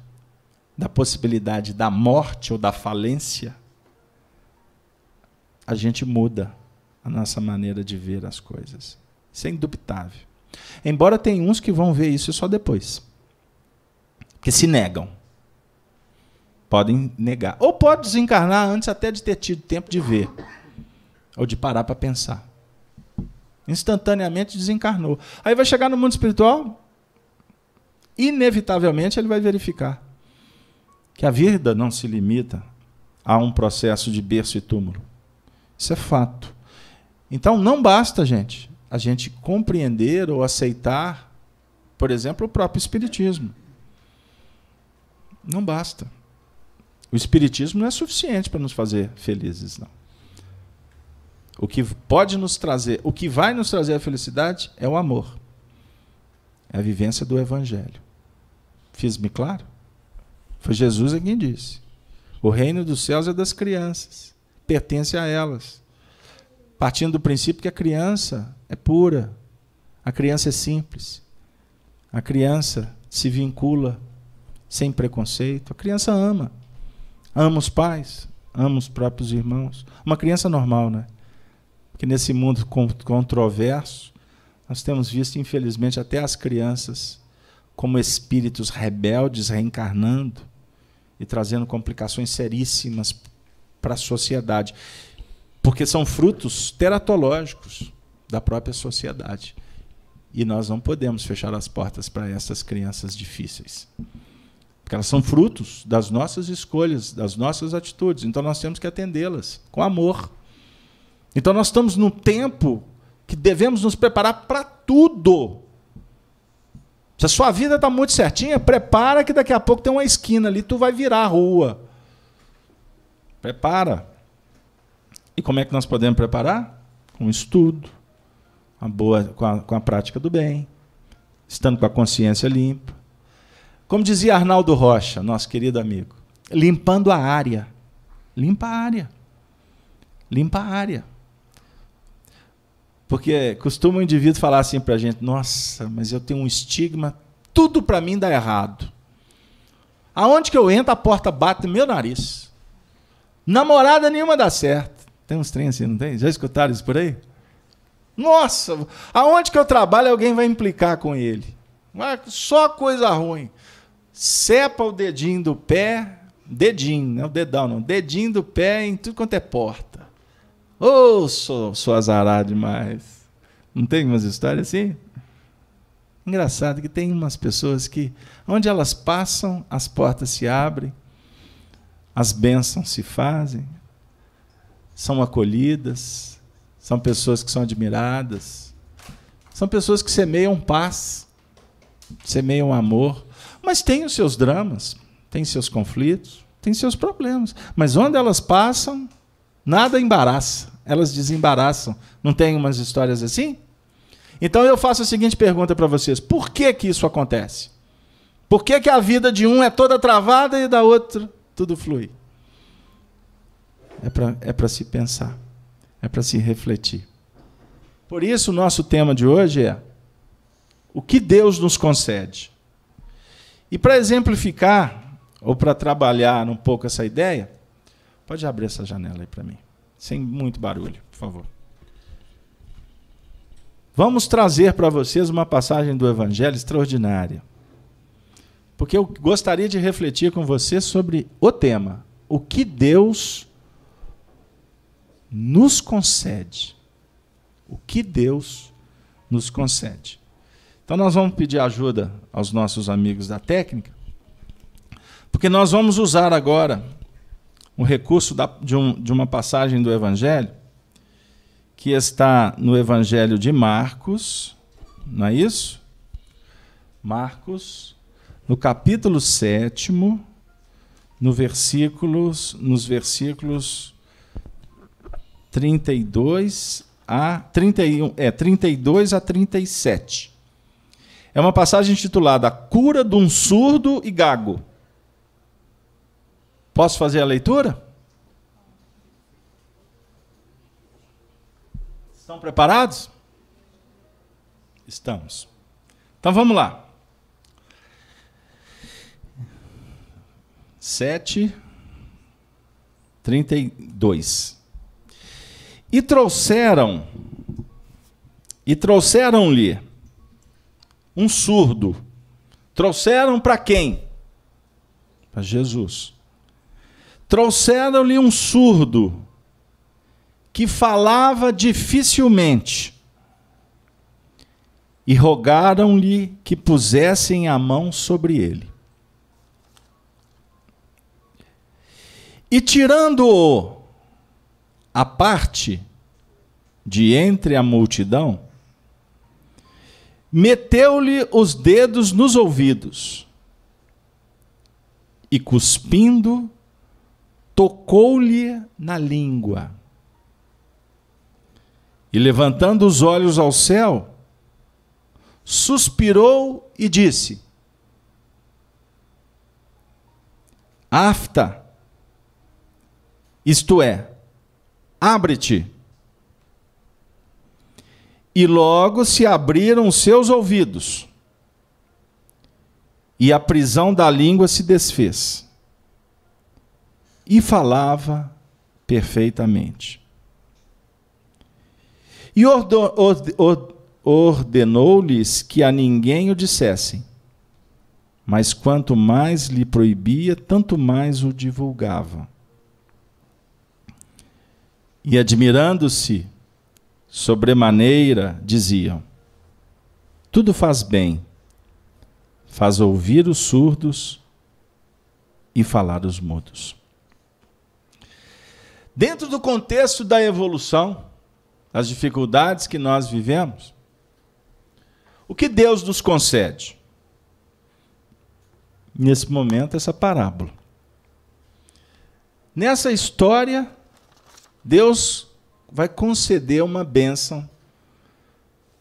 A: da possibilidade da morte ou da falência, a gente muda a nossa maneira de ver as coisas. Isso é indubitável. Embora tenha uns que vão ver isso só depois. Que se negam. Podem negar. Ou pode desencarnar antes até de ter tido tempo de ver. Ou de parar para pensar. Instantaneamente desencarnou. Aí vai chegar no mundo espiritual, inevitavelmente ele vai verificar que a vida não se limita a um processo de berço e túmulo. Isso é fato. Então não basta, gente, a gente compreender ou aceitar, por exemplo, o próprio Espiritismo. Não basta. O Espiritismo não é suficiente para nos fazer felizes, não. O que pode nos trazer, o que vai nos trazer a felicidade é o amor. É a vivência do Evangelho. Fiz-me claro? Foi Jesus quem disse. O reino dos céus é das crianças. Pertence a elas. Partindo do princípio que a criança é pura. A criança é simples. A criança se vincula sem preconceito. A criança ama. Ama os pais. Ama os próprios irmãos. Uma criança normal, né? Porque nesse mundo controverso, nós temos visto, infelizmente, até as crianças como espíritos rebeldes reencarnando e trazendo complicações seríssimas para a sociedade. Porque são frutos teratológicos da própria sociedade. E nós não podemos fechar as portas para essas crianças difíceis. Porque elas são frutos das nossas escolhas, das nossas atitudes. Então nós temos que atendê-las com amor. Então nós estamos num tempo que devemos nos preparar para tudo. Se a sua vida está muito certinha, prepara que daqui a pouco tem uma esquina ali, tu vai virar a rua. Prepara. E como é que nós podemos preparar? Com estudo, com a prática do bem, estando com a consciência limpa. Como dizia Arnaldo Rocha, nosso querido amigo, limpando a área. Limpa a área. Limpa a área. Porque costuma o indivíduo falar assim para a gente, nossa, mas eu tenho um estigma, tudo para mim dá errado. Aonde que eu entro, a porta bate no meu nariz. Namorada nenhuma dá certo. Tem uns trem assim, não tem? Já escutaram isso por aí? Nossa, aonde que eu trabalho, alguém vai implicar com ele. Só coisa ruim. Cepa o dedinho do pé, dedinho, não é o dedão não, dedinho do pé em tudo quanto é porta. Ô, sou azarado demais. Não tem umas histórias assim? Engraçado que tem umas pessoas que, onde elas passam, as portas se abrem, as bênçãos se fazem, são acolhidas, são pessoas que são admiradas, são pessoas que semeiam paz, semeiam amor, mas têm os seus dramas, têm seus conflitos, têm seus problemas. Mas onde elas passam, nada embaraça. Elas desembaraçam. Não tem umas histórias assim? Então eu faço a seguinte pergunta para vocês. Por que que isso acontece? Por que que a vida de um é toda travada e da outra tudo flui? É para se pensar. É para se refletir. Por isso o nosso tema de hoje é o que Deus nos concede. E para exemplificar, ou para trabalhar um pouco essa ideia, pode abrir essa janela aí para mim. Sem muito barulho, por favor. Vamos trazer para vocês uma passagem do Evangelho extraordinária. Porque eu gostaria de refletir com vocês sobre o tema. O que Deus nos concede. O que Deus nos concede. Então nós vamos pedir ajuda aos nossos amigos da técnica, porque nós vamos usar agora um recurso de uma passagem do Evangelho, que está no Evangelho de Marcos, não é isso? Marcos, no capítulo 7, nos versículos 32 a 37. É uma passagem intitulada A Cura de um Surdo e Gago. Posso fazer a leitura? Estão preparados? Estamos. Então vamos lá. 7:32. E trouxeram-lhe um surdo. Trouxeram para quem? Para Jesus. Trouxeram-lhe um surdo que falava dificilmente e rogaram-lhe que pusessem a mão sobre ele. E tirando-o à parte de entre a multidão, meteu-lhe os dedos nos ouvidos e, cuspindo, tocou-lhe na língua. E, levantando os olhos ao céu, suspirou e disse: Afta, isto é, abre-te. E logo se abriram os seus ouvidos, e a prisão da língua se desfez, e falava perfeitamente. E ordenou-lhes que a ninguém o dissessem, mas quanto mais lhe proibia, tanto mais o divulgava. E admirando-se sobremaneira, diziam: tudo faz bem, faz ouvir os surdos e falar os mudos. Dentro do contexto da evolução, as dificuldades que nós vivemos, o que Deus nos concede? Nesse momento, essa parábola. Nessa história, Deus vai conceder uma bênção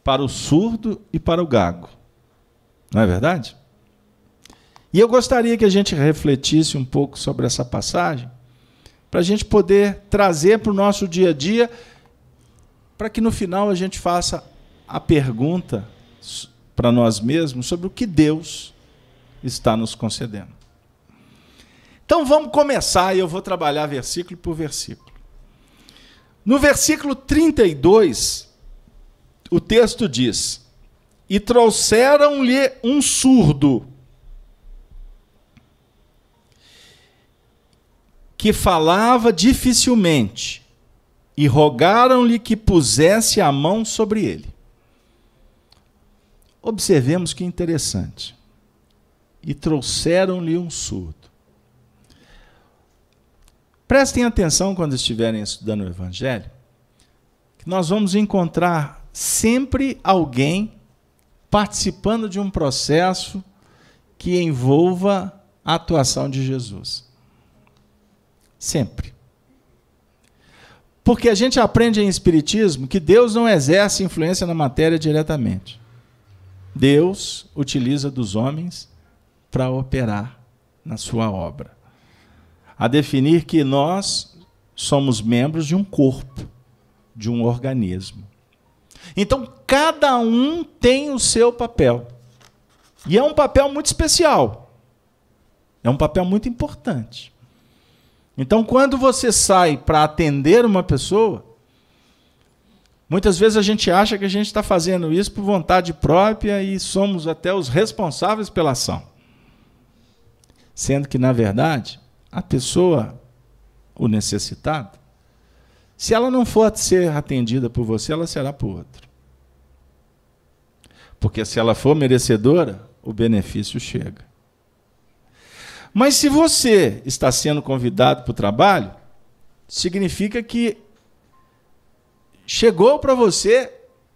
A: para o surdo e para o gago. Não é verdade? E eu gostaria que a gente refletisse um pouco sobre essa passagem, para a gente poder trazer para o nosso dia a dia, para que no final a gente faça a pergunta para nós mesmos sobre o que Deus está nos concedendo. Então vamos começar, e eu vou trabalhar versículo por versículo. No versículo 32, o texto diz: e trouxeram-lhe um surdo, que falava dificilmente, e rogaram-lhe que pusesse a mão sobre ele. Observemos que interessante. E trouxeram-lhe um surdo. Prestem atenção quando estiverem estudando o Evangelho, que nós vamos encontrar sempre alguém participando de um processo que envolva a atuação de Jesus. Sempre. Porque a gente aprende em Espiritismo que Deus não exerce influência na matéria diretamente. Deus utiliza dos homens para operar na sua obra. A definir que nós somos membros de um corpo, de um organismo. Então, cada um tem o seu papel. E é um papel muito especial. É um papel muito importante. Então, quando você sai para atender uma pessoa, muitas vezes a gente acha que a gente está fazendo isso por vontade própria e somos até os responsáveis pela ação. Sendo que, na verdade, a pessoa, o necessitado, se ela não for ser atendida por você, ela será por outro. Porque se ela for merecedora, o benefício chega. Mas se você está sendo convidado para o trabalho, significa que chegou para você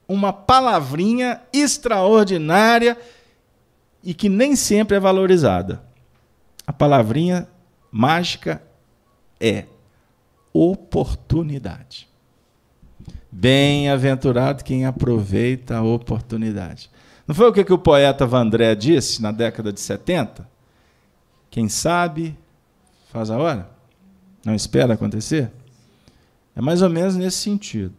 A: uma palavrinha extraordinária e que nem sempre é valorizada. A palavrinha mágica é oportunidade. Bem-aventurado quem aproveita a oportunidade. Não foi o que o poeta Vandré disse na década de 70? Quem sabe faz a hora? Não espera acontecer? É mais ou menos nesse sentido.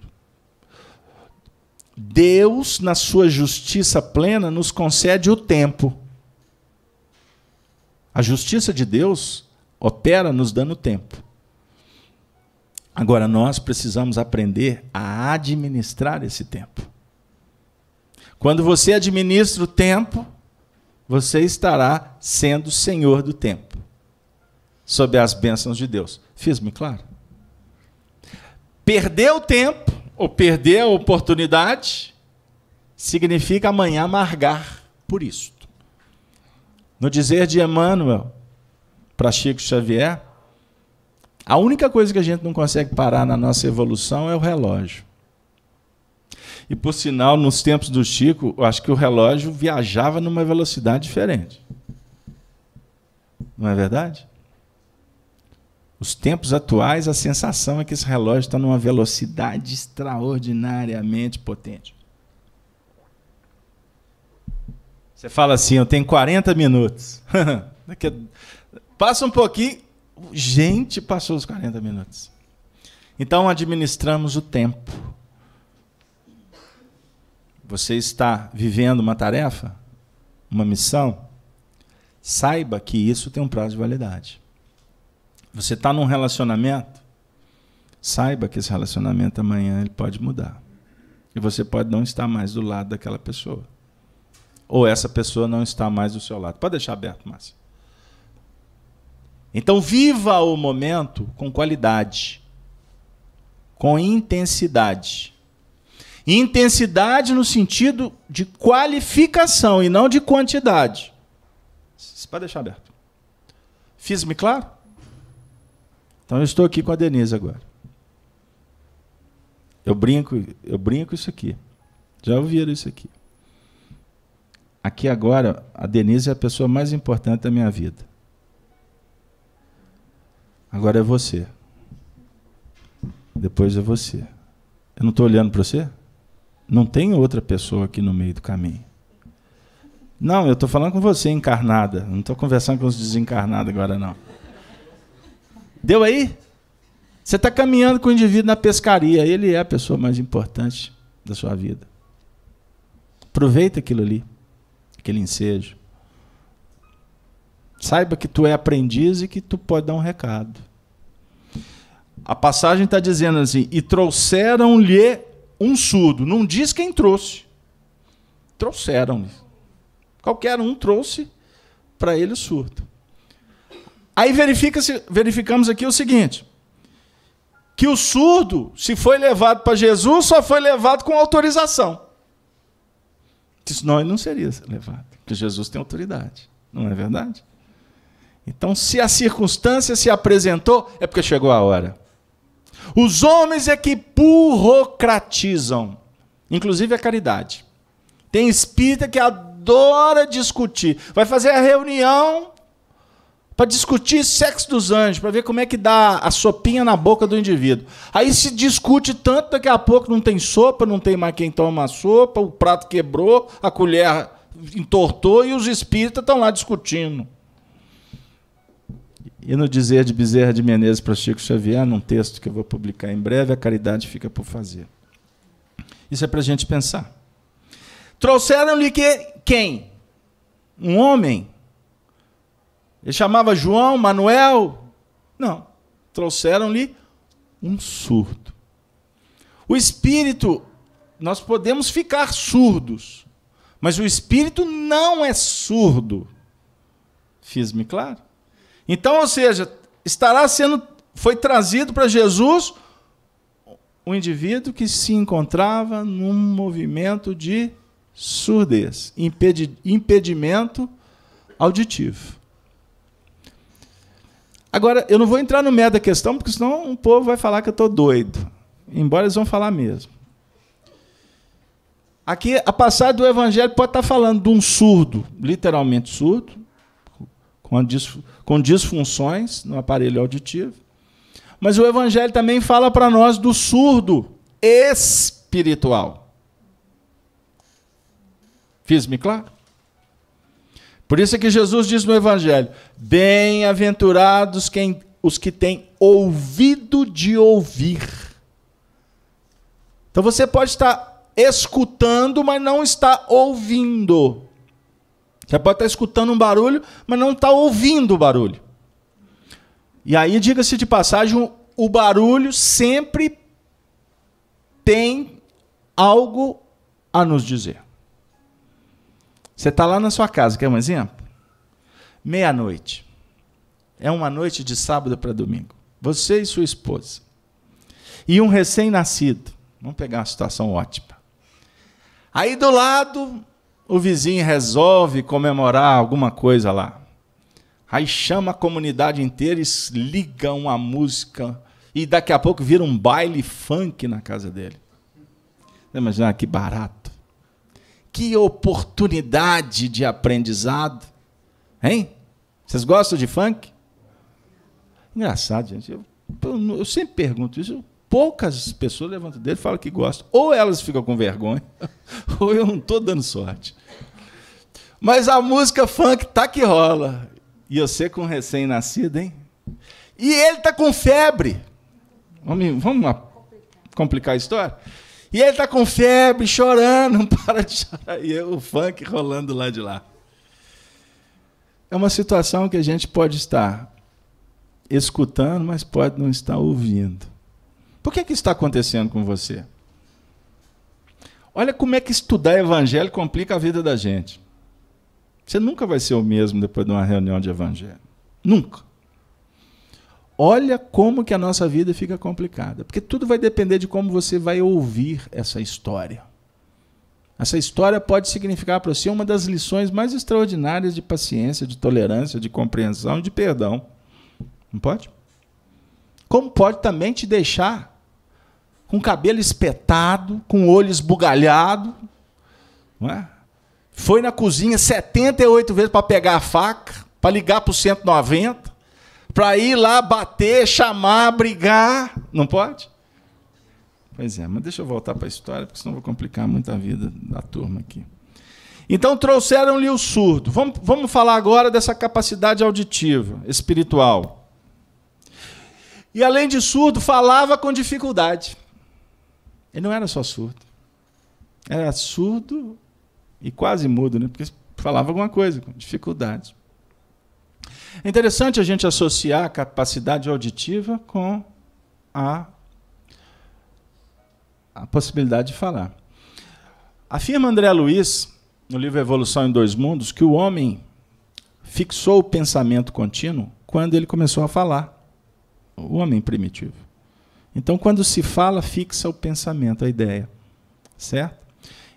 A: Deus, na sua justiça plena, nos concede o tempo. A justiça de Deus opera nos dando tempo. Agora, nós precisamos aprender a administrar esse tempo. Quando você administra o tempo, você estará sendo senhor do tempo, sob as bênçãos de Deus. Fiz-me claro? Perder o tempo, ou perder a oportunidade, significa amanhã amargar por isto. No dizer de Emmanuel para Chico Xavier, a única coisa que a gente não consegue parar na nossa evolução é o relógio. E, por sinal, nos tempos do Chico, eu acho que o relógio viajava numa velocidade diferente. Não é verdade? Os tempos atuais, a sensação é que esse relógio está numa velocidade extraordinariamente potente. Você fala assim, eu tenho 40 minutos. Passa um pouquinho, gente, passou os 40 minutos. Então, administramos o tempo. Você está vivendo uma tarefa, uma missão, saiba que isso tem um prazo de validade. Você está num relacionamento, saiba que esse relacionamento amanhã ele pode mudar. E você pode não estar mais do lado daquela pessoa. Ou essa pessoa não está mais do seu lado. Pode deixar aberto, Márcio. Então, viva o momento com qualidade, com intensidade. Intensidade no sentido de qualificação e não de quantidade. Você pode deixar aberto. Fiz-me claro? Então, eu estou aqui com a Denise agora. Eu brinco isso aqui. Já ouviram isso aqui? Aqui agora, a Denise é a pessoa mais importante da minha vida. Agora é você. Depois é você. Eu não estou olhando para você? Não tem outra pessoa aqui no meio do caminho. Não, eu estou falando com você, encarnada. Não estou conversando com os desencarnados agora, não. Deu aí? Você está caminhando com o indivíduo na pescaria. Ele é a pessoa mais importante da sua vida. Aproveita aquilo ali, aquele ensejo. Saiba que tu é aprendiz e que tu pode dar um recado. A passagem está dizendo assim, e trouxeram-lhe um surdo. Não diz quem trouxe. Trouxeram-lhe. Qualquer um trouxe para ele o surdo. Aí verificamos aqui o seguinte, que o surdo, se foi levado para Jesus, só foi levado com autorização. Senão ele não seria levado, porque Jesus tem autoridade. Não é verdade? Então, se a circunstância se apresentou, é porque chegou a hora. Os homens é que burocratizam, inclusive a caridade. Tem espírita que adora discutir. Vai fazer a reunião para discutir sexo dos anjos, para ver como é que dá a sopinha na boca do indivíduo. Aí se discute tanto, daqui a pouco não tem sopa, não tem mais quem toma a sopa, o prato quebrou, a colher entortou e os espíritas estão lá discutindo. E no dizer de Bezerra de Menezes para Chico Xavier, num texto que eu vou publicar em breve, a caridade fica por fazer. Isso é para a gente pensar. Trouxeram-lhe quem? Um homem? Ele chamava João, Manuel? Não. Trouxeram-lhe um surdo. O espírito, nós podemos ficar surdos, mas o espírito não é surdo. Fiz-me claro? Então, ou seja, foi trazido para Jesus um indivíduo que se encontrava num movimento de surdez, impedimento auditivo. Agora, eu não vou entrar no mérito da questão, porque senão o povo vai falar que eu estou doido. Embora eles vão falar mesmo. Aqui, a passagem do Evangelho pode estar falando de um surdo, literalmente surdo, com disfunções no aparelho auditivo. Mas o Evangelho também fala para nós do surdo espiritual. Fiz-me claro? Por isso é que Jesus diz no Evangelho: bem-aventurados os que têm ouvido de ouvir. Então você pode estar escutando, mas não está ouvindo. Você pode estar escutando um barulho, mas não está ouvindo o barulho. E aí, diga-se de passagem, o barulho sempre tem algo a nos dizer. Você está lá na sua casa, quer um exemplo? Meia-noite. É uma noite de sábado para domingo. Você e sua esposa. E um recém-nascido. Vamos pegar uma situação ótima. Aí do lado, o vizinho resolve comemorar alguma coisa lá. Aí chama a comunidade inteira e liga uma música. E daqui a pouco vira um baile funk na casa dele. Você imagina que barato. Que oportunidade de aprendizado. Hein? Vocês gostam de funk? Engraçado, gente. Eu sempre pergunto isso. Poucas pessoas levantam dele e falam que gostam. Ou elas ficam com vergonha, ou eu não estou dando sorte. Mas a música funk tá que rola. E você com recém-nascido, hein? E ele tá com febre. Vamos complicar a história? E ele está com febre, chorando, não para de chorar. E o funk rolando lá de lá. É uma situação que a gente pode estar escutando, mas pode não estar ouvindo. Por que isso está acontecendo com você? Olha como é que estudar evangelho complica a vida da gente. Você nunca vai ser o mesmo depois de uma reunião de evangelho. Nunca. Olha como que a nossa vida fica complicada. Porque tudo vai depender de como você vai ouvir essa história. Essa história pode significar para você uma das lições mais extraordinárias de paciência, de tolerância, de compreensão e de perdão. Não pode? Como pode também te deixar com o cabelo espetado, com o olho esbugalhado. Não é? Foi na cozinha 78 vezes para pegar a faca, para ligar para o 190, para ir lá bater, chamar, brigar. Não pode? Pois é, mas deixa eu voltar para a história, porque senão vou complicar muito a vida da turma aqui. Então trouxeram-lhe o surdo. Vamos falar agora dessa capacidade auditiva, espiritual. E além de surdo, falava com dificuldade. Ele não era só surdo. Era surdo e quase mudo, né? Porque falava alguma coisa, com dificuldade. É interessante a gente associar a capacidade auditiva com a possibilidade de falar. Afirma André Luiz, no livro Evolução em Dois Mundos, que o homem fixou o pensamento contínuo quando ele começou a falar. O homem primitivo. Então, quando se fala, fixa o pensamento, a ideia. Certo?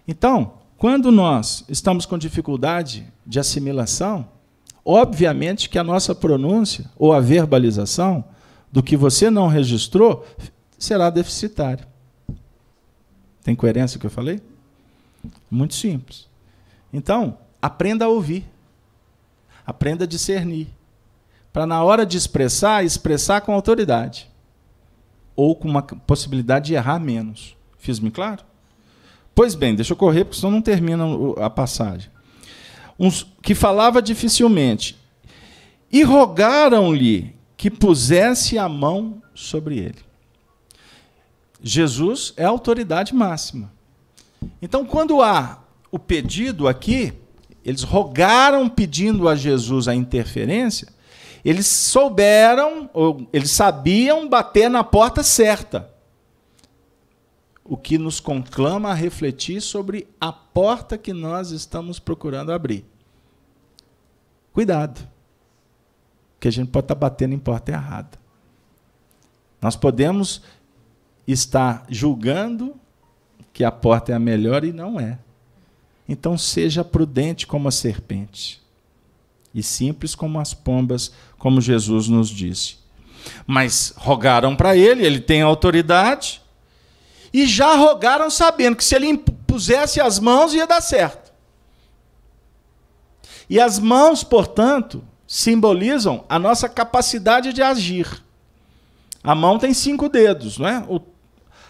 A: Então, quando nós estamos com dificuldade de assimilação, obviamente que a nossa pronúncia ou a verbalização do que você não registrou será deficitária. Tem coerência o que eu falei? Muito simples. Então, aprenda a ouvir. Aprenda a discernir. Para, na hora de expressar, expressar com autoridade. Ou com uma possibilidade de errar menos. Fiz-me claro? Pois bem, deixa eu correr, porque senão não termina a passagem. Que falava dificilmente. E rogaram-lhe que pusesse a mão sobre ele. Jesus é a autoridade máxima. Então, quando há o pedido aqui, eles rogaram pedindo a Jesus a interferência, eles souberam, ou eles sabiam bater na porta certa. O que nos conclama a refletir sobre a porta que nós estamos procurando abrir. Cuidado, que a gente pode estar batendo em porta errada. Nós podemos estar julgando que a porta é a melhor e não é. Então seja prudente como a serpente e simples como as pombas, como Jesus nos disse. Mas rogaram para ele, ele tem autoridade, e já rogaram sabendo que se ele impusesse as mãos ia dar certo. E as mãos, portanto, simbolizam a nossa capacidade de agir. A mão tem 5 dedos, não é?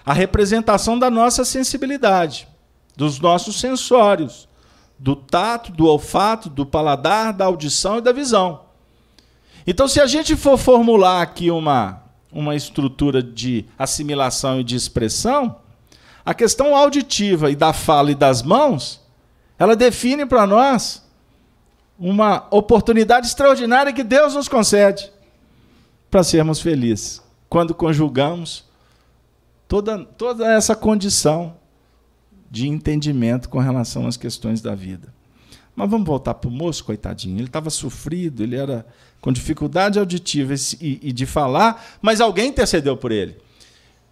A: A representação da nossa sensibilidade, dos nossos sensórios, do tato, do olfato, do paladar, da audição e da visão. Então, se a gente for formular aqui uma estrutura de assimilação e de expressão, a questão auditiva e da fala e das mãos, ela define para nós uma oportunidade extraordinária que Deus nos concede para sermos felizes, quando conjugamos toda essa condição de entendimento com relação às questões da vida. Mas vamos voltar para o moço, coitadinho. Ele estava sofrido, ele era com dificuldade auditiva e de falar, mas alguém intercedeu por ele.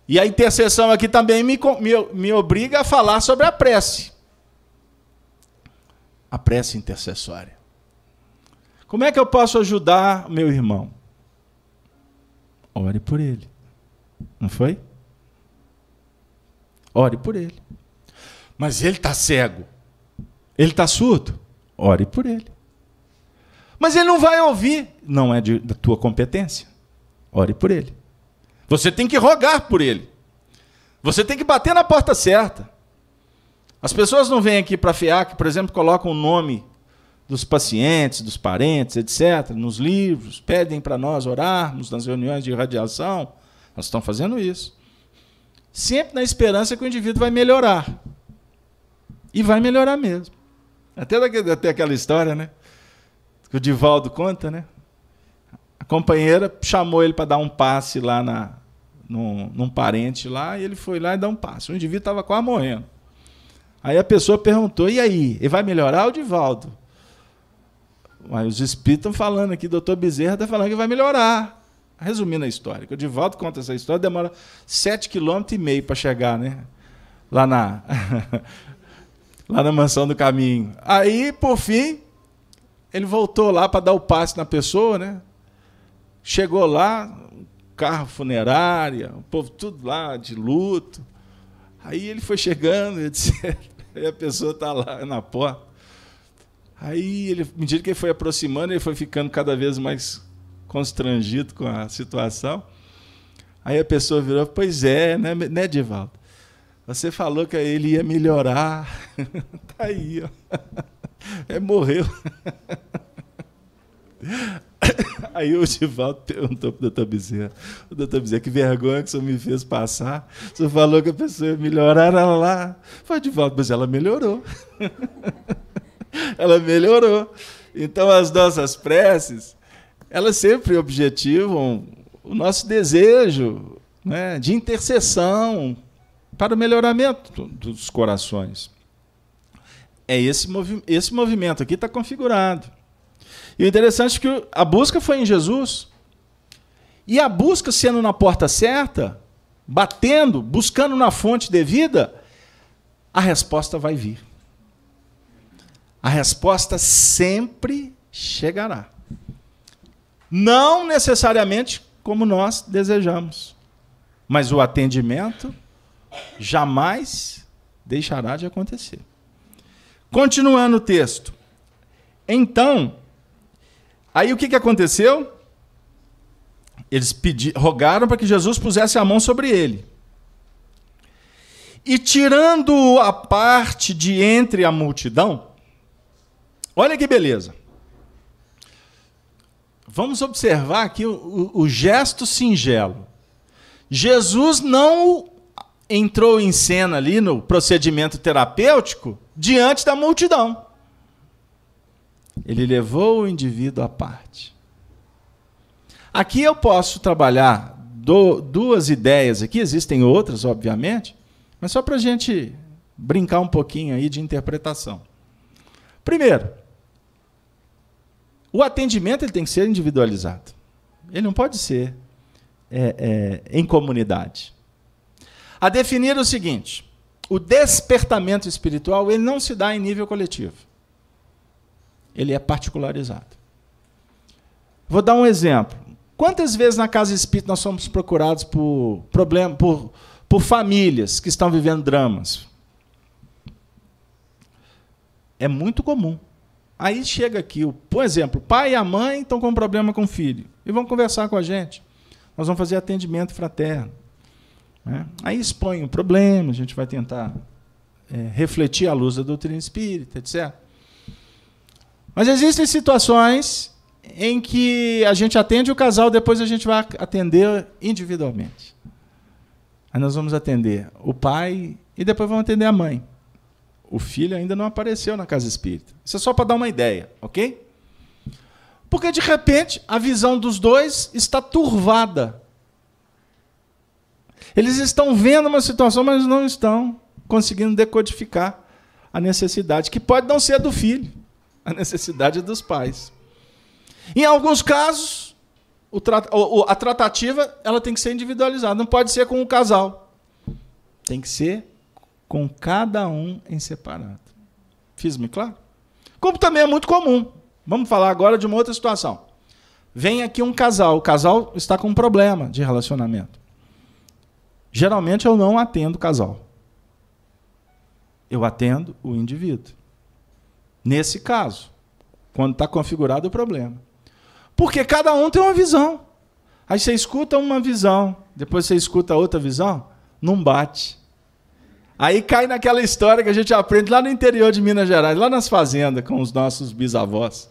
A: E a intercessão aqui também me obriga a falar sobre a prece. A prece intercessória. Como é que eu posso ajudar meu irmão? Ore por ele. Não foi? Ore por ele. Mas ele está cego. Ele está surdo. Ore por ele. Mas ele não vai ouvir. Não é da tua competência. Ore por ele. Você tem que rogar por ele. Você tem que bater na porta certa. As pessoas não vêm aqui para a FEAC, por exemplo, colocam o nome dos pacientes, dos parentes, etc., nos livros, pedem para nós orarmos nas reuniões de irradiação. Nós estamos fazendo isso. Sempre na esperança que o indivíduo vai melhorar. E vai melhorar mesmo. Até aquela história, né? Que o Divaldo conta, né? A companheira chamou ele para dar um passe lá num parente lá, e ele foi lá e dá um passe. O indivíduo estava quase morrendo. Aí a pessoa perguntou, e aí, ele vai melhorar o Divaldo? Aí os espíritos estão falando aqui, o doutor Bezerra está falando que vai melhorar. Resumindo a história, que o Divaldo conta essa história, demora 7,5 km para chegar, né? Lá na Mansão do Caminho. Aí, por fim, ele voltou lá para dar o passe na pessoa, né? Chegou lá, carro funerária, o povo tudo lá de luto. Aí ele foi chegando, etc. Aí a pessoa está lá na porta. Aí, à medida que ele foi aproximando, ele foi ficando cada vez mais constrangido com a situação. Aí a pessoa virou, pois é, né, Divaldo? Você falou que ele ia melhorar. Tá aí, ó. Morreu. Aí o Divaldo perguntou para o doutor Bezerra, que vergonha que o senhor me fez passar. O senhor falou que a pessoa ia melhorar, ela lá. Foi, Divaldo, mas ela melhorou. Ela melhorou. Então, as nossas preces, elas sempre objetivam o nosso desejo, né, de intercessão para o melhoramento dos corações. Esse movimento aqui está configurado. E o interessante é que a busca foi em Jesus. E a busca sendo na porta certa, batendo, buscando na fonte devida, a resposta vai vir. A resposta sempre chegará. Não necessariamente como nós desejamos, mas o atendimento jamais deixará de acontecer. Continuando o texto. Então, aí o que aconteceu? Eles rogaram para que Jesus pusesse a mão sobre ele. E tirando-o à parte de entre a multidão, olha que beleza. Vamos observar aqui o gesto singelo. Jesus não entrou em cena ali no procedimento terapêutico diante da multidão. Ele levou o indivíduo à parte. Aqui eu posso trabalhar duas ideias aqui, existem outras, obviamente, mas só para a gente brincar um pouquinho aí de interpretação. Primeiro, o atendimento ele tem que ser individualizado. Ele não pode ser em comunidade. A definir o seguinte, o despertamento espiritual ele não se dá em nível coletivo. Ele é particularizado. Vou dar um exemplo. Quantas vezes na casa espírita nós somos procurados por famílias que estão vivendo dramas? É muito comum. Aí chega aqui, por exemplo, o pai e a mãe estão com um problema com o filho e vão conversar com a gente. Nós vamos fazer atendimento fraterno. Né? Aí expõe o problema, a gente vai tentar refletir à luz da doutrina espírita, etc. Mas existem situações em que a gente atende o casal, depois a gente vai atender individualmente. Aí nós vamos atender o pai e depois vamos atender a mãe. O filho ainda não apareceu na casa espírita. Isso é só para dar uma ideia, ok? Porque, de repente, a visão dos dois está turvada. Eles estão vendo uma situação, mas não estão conseguindo decodificar a necessidade, que pode não ser do filho, a necessidade é dos pais. Em alguns casos, a tratativa ela tem que ser individualizada, não pode ser com o casal. Tem que ser com cada um em separado. Fiz-me claro? Como também é muito comum. Vamos falar agora de uma outra situação. Vem aqui um casal, o casal está com um problema de relacionamento. Geralmente eu não atendo o casal. Eu atendo o indivíduo. Nesse caso, quando está configurado o problema. Porque cada um tem uma visão. Aí você escuta uma visão, depois você escuta outra visão, não bate. Aí cai naquela história que a gente aprende lá no interior de Minas Gerais, lá nas fazendas, com os nossos bisavós.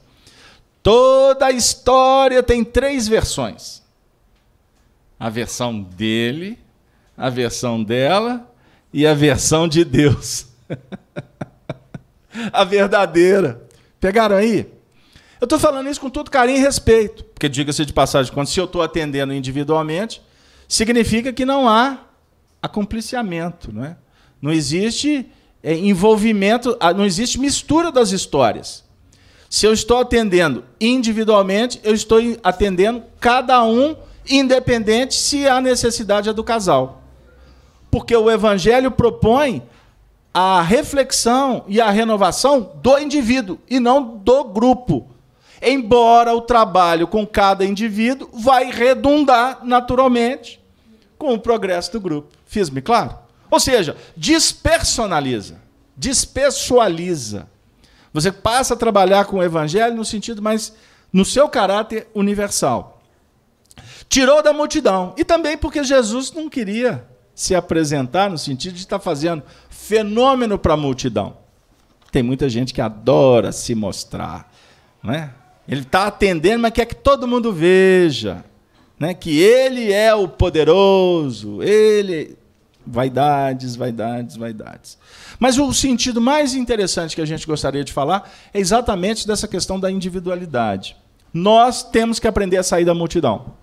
A: Toda a história tem 3 versões. A versão dele, a versão dela e a versão de Deus. A verdadeira. Pegaram aí? Eu estou falando isso com todo carinho e respeito, porque, diga-se de passagem, quando se eu estou atendendo individualmente, significa que não há acompliciamento, não é? Não existe envolvimento, não existe mistura das histórias. Se eu estou atendendo individualmente, eu estou atendendo cada um, independente se a necessidade é do casal. Porque o Evangelho propõe a reflexão e a renovação do indivíduo, e não do grupo. Embora o trabalho com cada indivíduo vai redundar naturalmente com o progresso do grupo. Fiz-me claro? Ou seja, despersonaliza, despessoaliza. Você passa a trabalhar com o Evangelho no sentido mais, no seu caráter universal. Tirou da multidão. E também porque Jesus não queria se apresentar no sentido de estar fazendo fenômeno para a multidão. Tem muita gente que adora se mostrar, não é? Ele está atendendo, mas quer que todo mundo veja, né? Que ele é o poderoso, ele... Vaidades, vaidades, vaidades. Mas o sentido mais interessante que a gente gostaria de falar é exatamente dessa questão da individualidade. Nós temos que aprender a sair da multidão.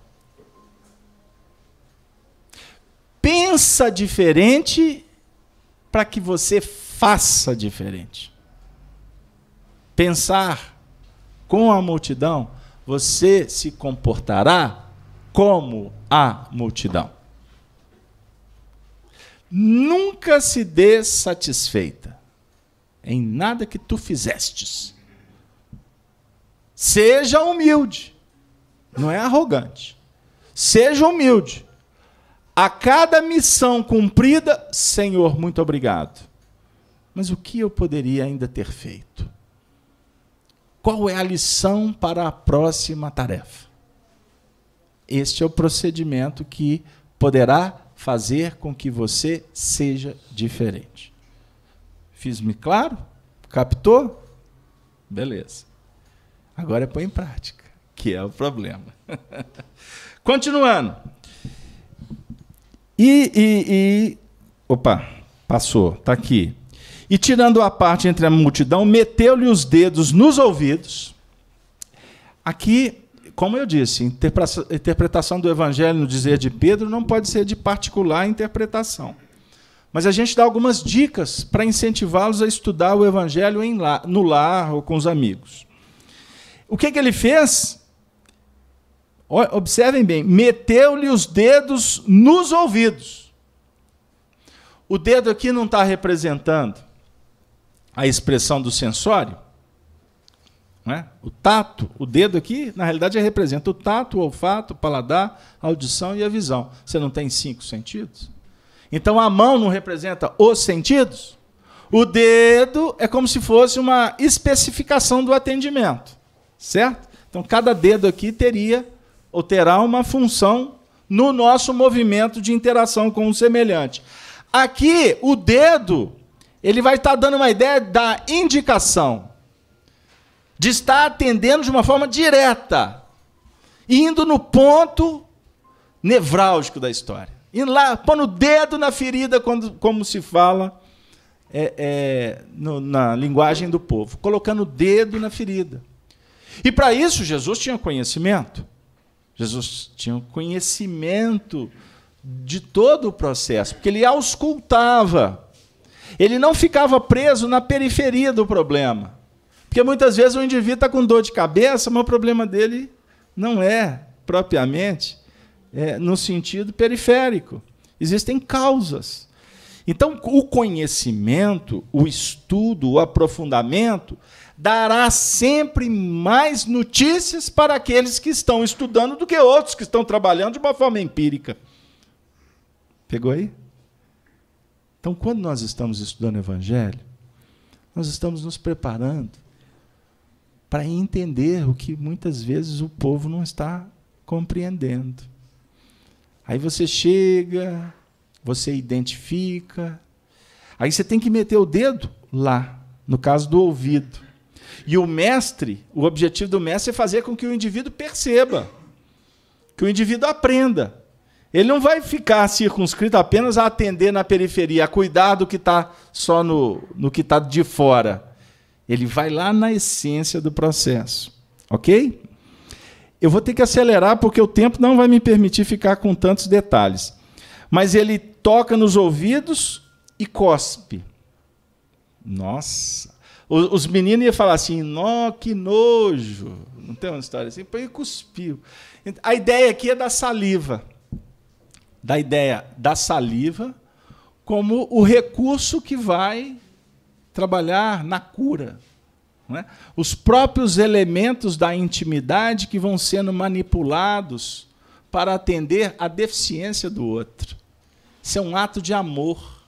A: Pensa diferente para que você faça diferente. Pensar com a multidão, você se comportará como a multidão. Nunca se dê satisfeita em nada que tu fizestes. Seja humilde, não é arrogante. Seja humilde. A cada missão cumprida, Senhor, muito obrigado. Mas o que eu poderia ainda ter feito? Qual é a lição para a próxima tarefa? Este é o procedimento que poderá fazer com que você seja diferente. Fiz-me claro? Captou? Beleza. Agora põe em prática, que é o problema. Continuando. Opa, passou, está aqui. E tirando a parte entre a multidão, meteu-lhe os dedos nos ouvidos. Aqui, como eu disse, interpretação do Evangelho no dizer de Pedro não pode ser de particular interpretação. Mas a gente dá algumas dicas para incentivá-los a estudar o Evangelho no lar ou com os amigos. O que ele fez? Observem bem, meteu-lhe os dedos nos ouvidos. O dedo aqui não está representando a expressão do sensório? Não é? O tato, o dedo aqui, na realidade, representa o tato, o olfato, o paladar, a audição e a visão. Você não tem 5 sentidos? Então, a mão não representa os sentidos? O dedo é como se fosse uma especificação do atendimento, certo? Então, cada dedo aqui teria ou terá uma função no nosso movimento de interação com o semelhante. Aqui, o dedo, ele vai estar dando uma ideia da indicação. de estar atendendo de uma forma direta, indo no ponto nevrálgico da história, indo lá, pondo o dedo na ferida, como se fala na linguagem do povo, colocando o dedo na ferida. E para isso Jesus tinha conhecimento. Jesus tinha conhecimento de todo o processo, porque ele auscultava. Ele não ficava preso na periferia do problema. Porque muitas vezes o indivíduo está com dor de cabeça, mas o problema dele não é propriamente no sentido periférico. Existem causas. Então, o conhecimento, o estudo, o aprofundamento, dará sempre mais notícias para aqueles que estão estudando do que outros que estão trabalhando de uma forma empírica. Pegou aí? Então, quando nós estamos estudando o Evangelho, nós estamos nos preparando para entender o que muitas vezes o povo não está compreendendo. Aí você chega, você identifica, aí você tem que meter o dedo lá, no caso do ouvido. E o objetivo do mestre é fazer com que o indivíduo perceba, que o indivíduo aprenda. Ele não vai ficar circunscrito apenas a atender na periferia, a cuidar do que está só no que está de fora. Ele vai lá na essência do processo. Ok? Eu vou ter que acelerar porque o tempo não vai me permitir ficar com tantos detalhes. Mas ele toca nos ouvidos e cospe. Nossa! Os meninos iam falar assim, nó, que nojo. Não tem uma história assim? Ele cuspiu. A ideia aqui é da saliva. Da ideia da saliva como o recurso que vai trabalhar na cura. Não é? Os próprios elementos da intimidade que vão sendo manipulados para atender à deficiência do outro. Isso é um ato de amor.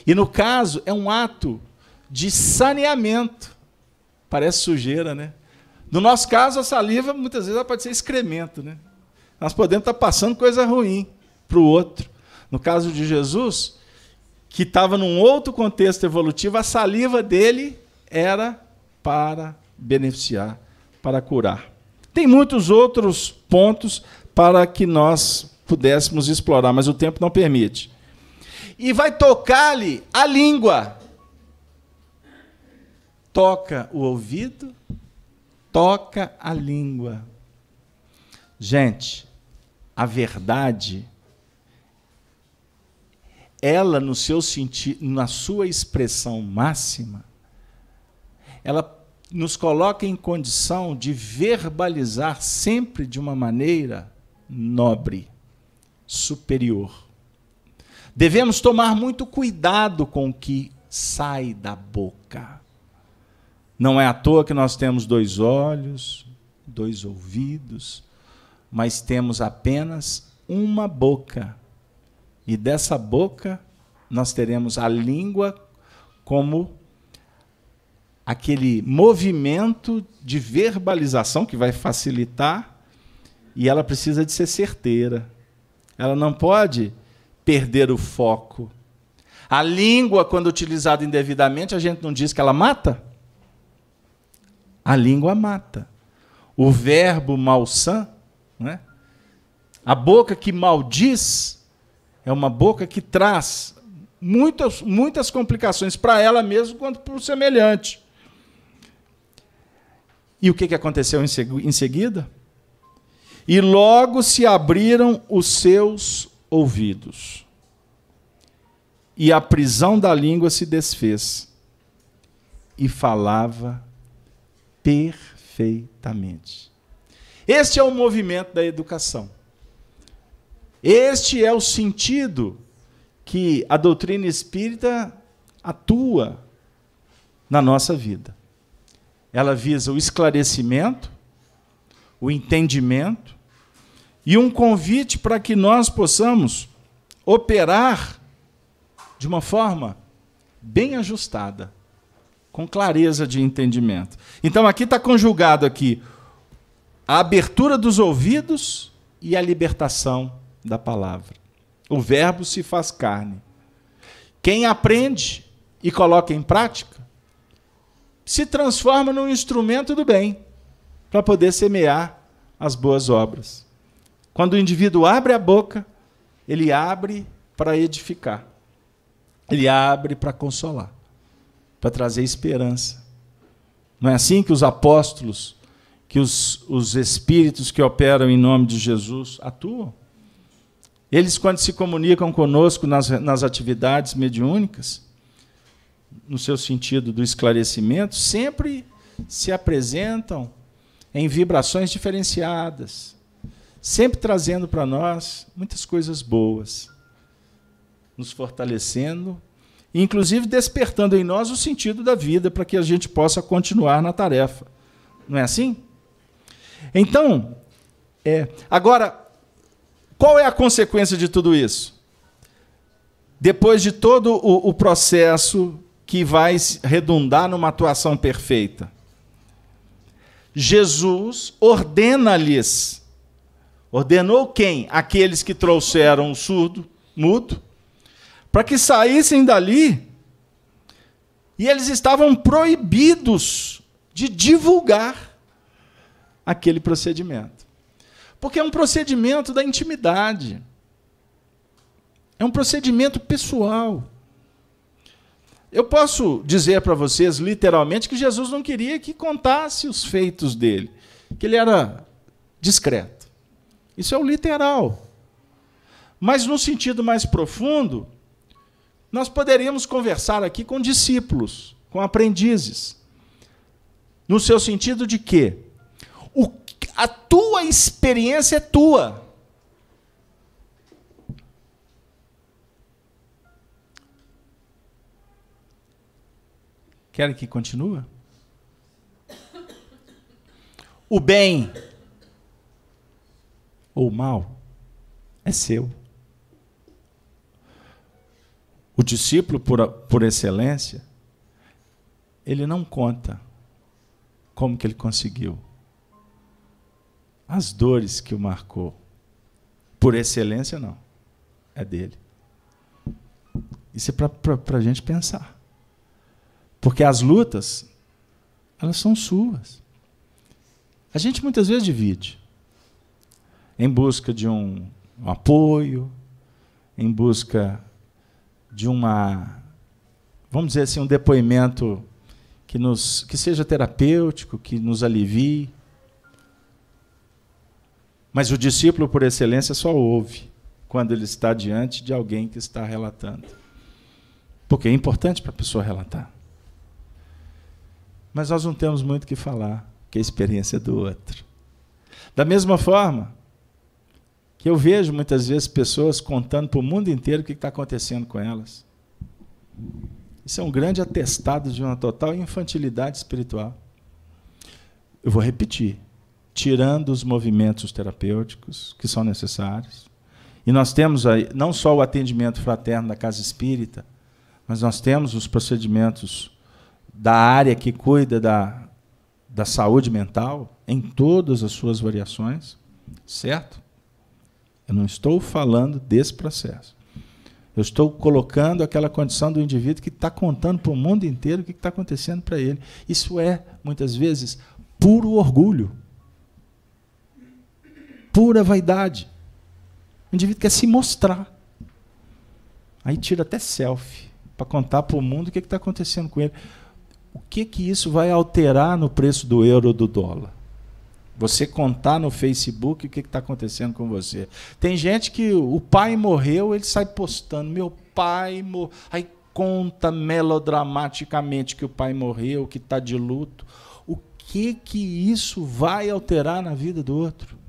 A: E, no caso, é um ato de saneamento. Parece sujeira, né? No nosso caso, a saliva, muitas vezes, ela pode ser excremento, né? Nós podemos estar passando coisa ruim para o outro. No caso de Jesus, que estava num outro contexto evolutivo, a saliva dele era para beneficiar, para curar. Tem muitos outros pontos para que nós pudéssemos explorar, mas o tempo não permite. E vai tocar-lhe a língua. Toca o ouvido, toca a língua. Gente, a verdade, ela no seu sentido, na sua expressão máxima, ela nos coloca em condição de verbalizar sempre de uma maneira nobre, superior. Devemos tomar muito cuidado com o que sai da boca. Não é à toa que nós temos 2 olhos, 2 ouvidos, mas temos apenas uma boca. E dessa boca nós teremos a língua como aquele movimento de verbalização que vai facilitar, e ela precisa de ser certeira. Ela não pode perder o foco. A língua, quando utilizada indevidamente, a gente não diz que ela mata? A língua mata. O verbo malsã, né? A boca que maldiz é uma boca que traz muitas complicações para ela mesma quanto para o semelhante. E o que aconteceu em seguida? E logo se abriram os seus ouvidos, e a prisão da língua se desfez, e falava perfeitamente. Este é o movimento da educação. Este é o sentido que a doutrina espírita atua na nossa vida. Ela visa o esclarecimento, o entendimento e um convite para que nós possamos operar de uma forma bem ajustada, com clareza de entendimento. Então, aqui está conjugado aqui a abertura dos ouvidos e a libertação da palavra. O verbo se faz carne. Quem aprende e coloca em prática se transforma num instrumento do bem para poder semear as boas obras. Quando o indivíduo abre a boca, ele abre para edificar. Ele abre para consolar, para trazer esperança. Não é assim que os apóstolos, que os espíritos que operam em nome de Jesus atuam? Eles, quando se comunicam conosco nas atividades mediúnicas, no seu sentido do esclarecimento, sempre se apresentam em vibrações diferenciadas, sempre trazendo para nós muitas coisas boas, nos fortalecendo, e inclusive despertando em nós o sentido da vida para que a gente possa continuar na tarefa. Não é assim? Então, agora, qual é a consequência de tudo isso? Depois de todo o processo que vai redundar numa atuação perfeita, Jesus ordenou quem? Aqueles que trouxeram o surdo, mudo, para que saíssem dali, e eles estavam proibidos de divulgar aquele procedimento. Porque é um procedimento da intimidade. É um procedimento pessoal. Eu posso dizer para vocês, literalmente, que Jesus não queria que contasse os feitos dele, que ele era discreto. Isso é o literal. Mas, no sentido mais profundo, nós poderíamos conversar aqui com discípulos, com aprendizes, no seu sentido de que a tua experiência é tua. Querem que continue? O bem ou o mal é seu. O discípulo, por excelência, ele não conta como que ele conseguiu. As dores que o marcou. Por excelência, não. É dele. Isso é para a gente pensar. Porque as lutas, elas são suas. A gente muitas vezes divide. Em busca de um apoio, em busca de vamos dizer assim, um depoimento que seja terapêutico, que nos alivie. Mas o discípulo, por excelência, só ouve quando ele está diante de alguém que está relatando. Porque é importante para a pessoa relatar. Mas nós não temos muito o que falar, que é a experiência do outro. Da mesma forma que eu vejo muitas vezes pessoas contando para o mundo inteiro o que está acontecendo com elas. Isso é um grande atestado de uma total infantilidade espiritual. Eu vou repetir. Tirando os movimentos terapêuticos que são necessários. E nós temos aí não só o atendimento fraterno da casa espírita, mas nós temos os procedimentos da área que cuida da saúde mental, em todas as suas variações, certo? Eu não estou falando desse processo. Eu estou colocando aquela condição do indivíduo que está contando para o mundo inteiro o que está acontecendo para ele. Isso é, muitas vezes, puro orgulho. Pura vaidade. O indivíduo quer se mostrar. Aí tira até selfie para contar para o mundo o que está acontecendo com ele. O que isso vai alterar no preço do euro ou do dólar? Você contar no Facebook o que está acontecendo com você. Tem gente que o pai morreu, ele sai postando, meu pai morreu. Aí conta melodramaticamente que o pai morreu, que está de luto. O que isso vai alterar na vida do outro?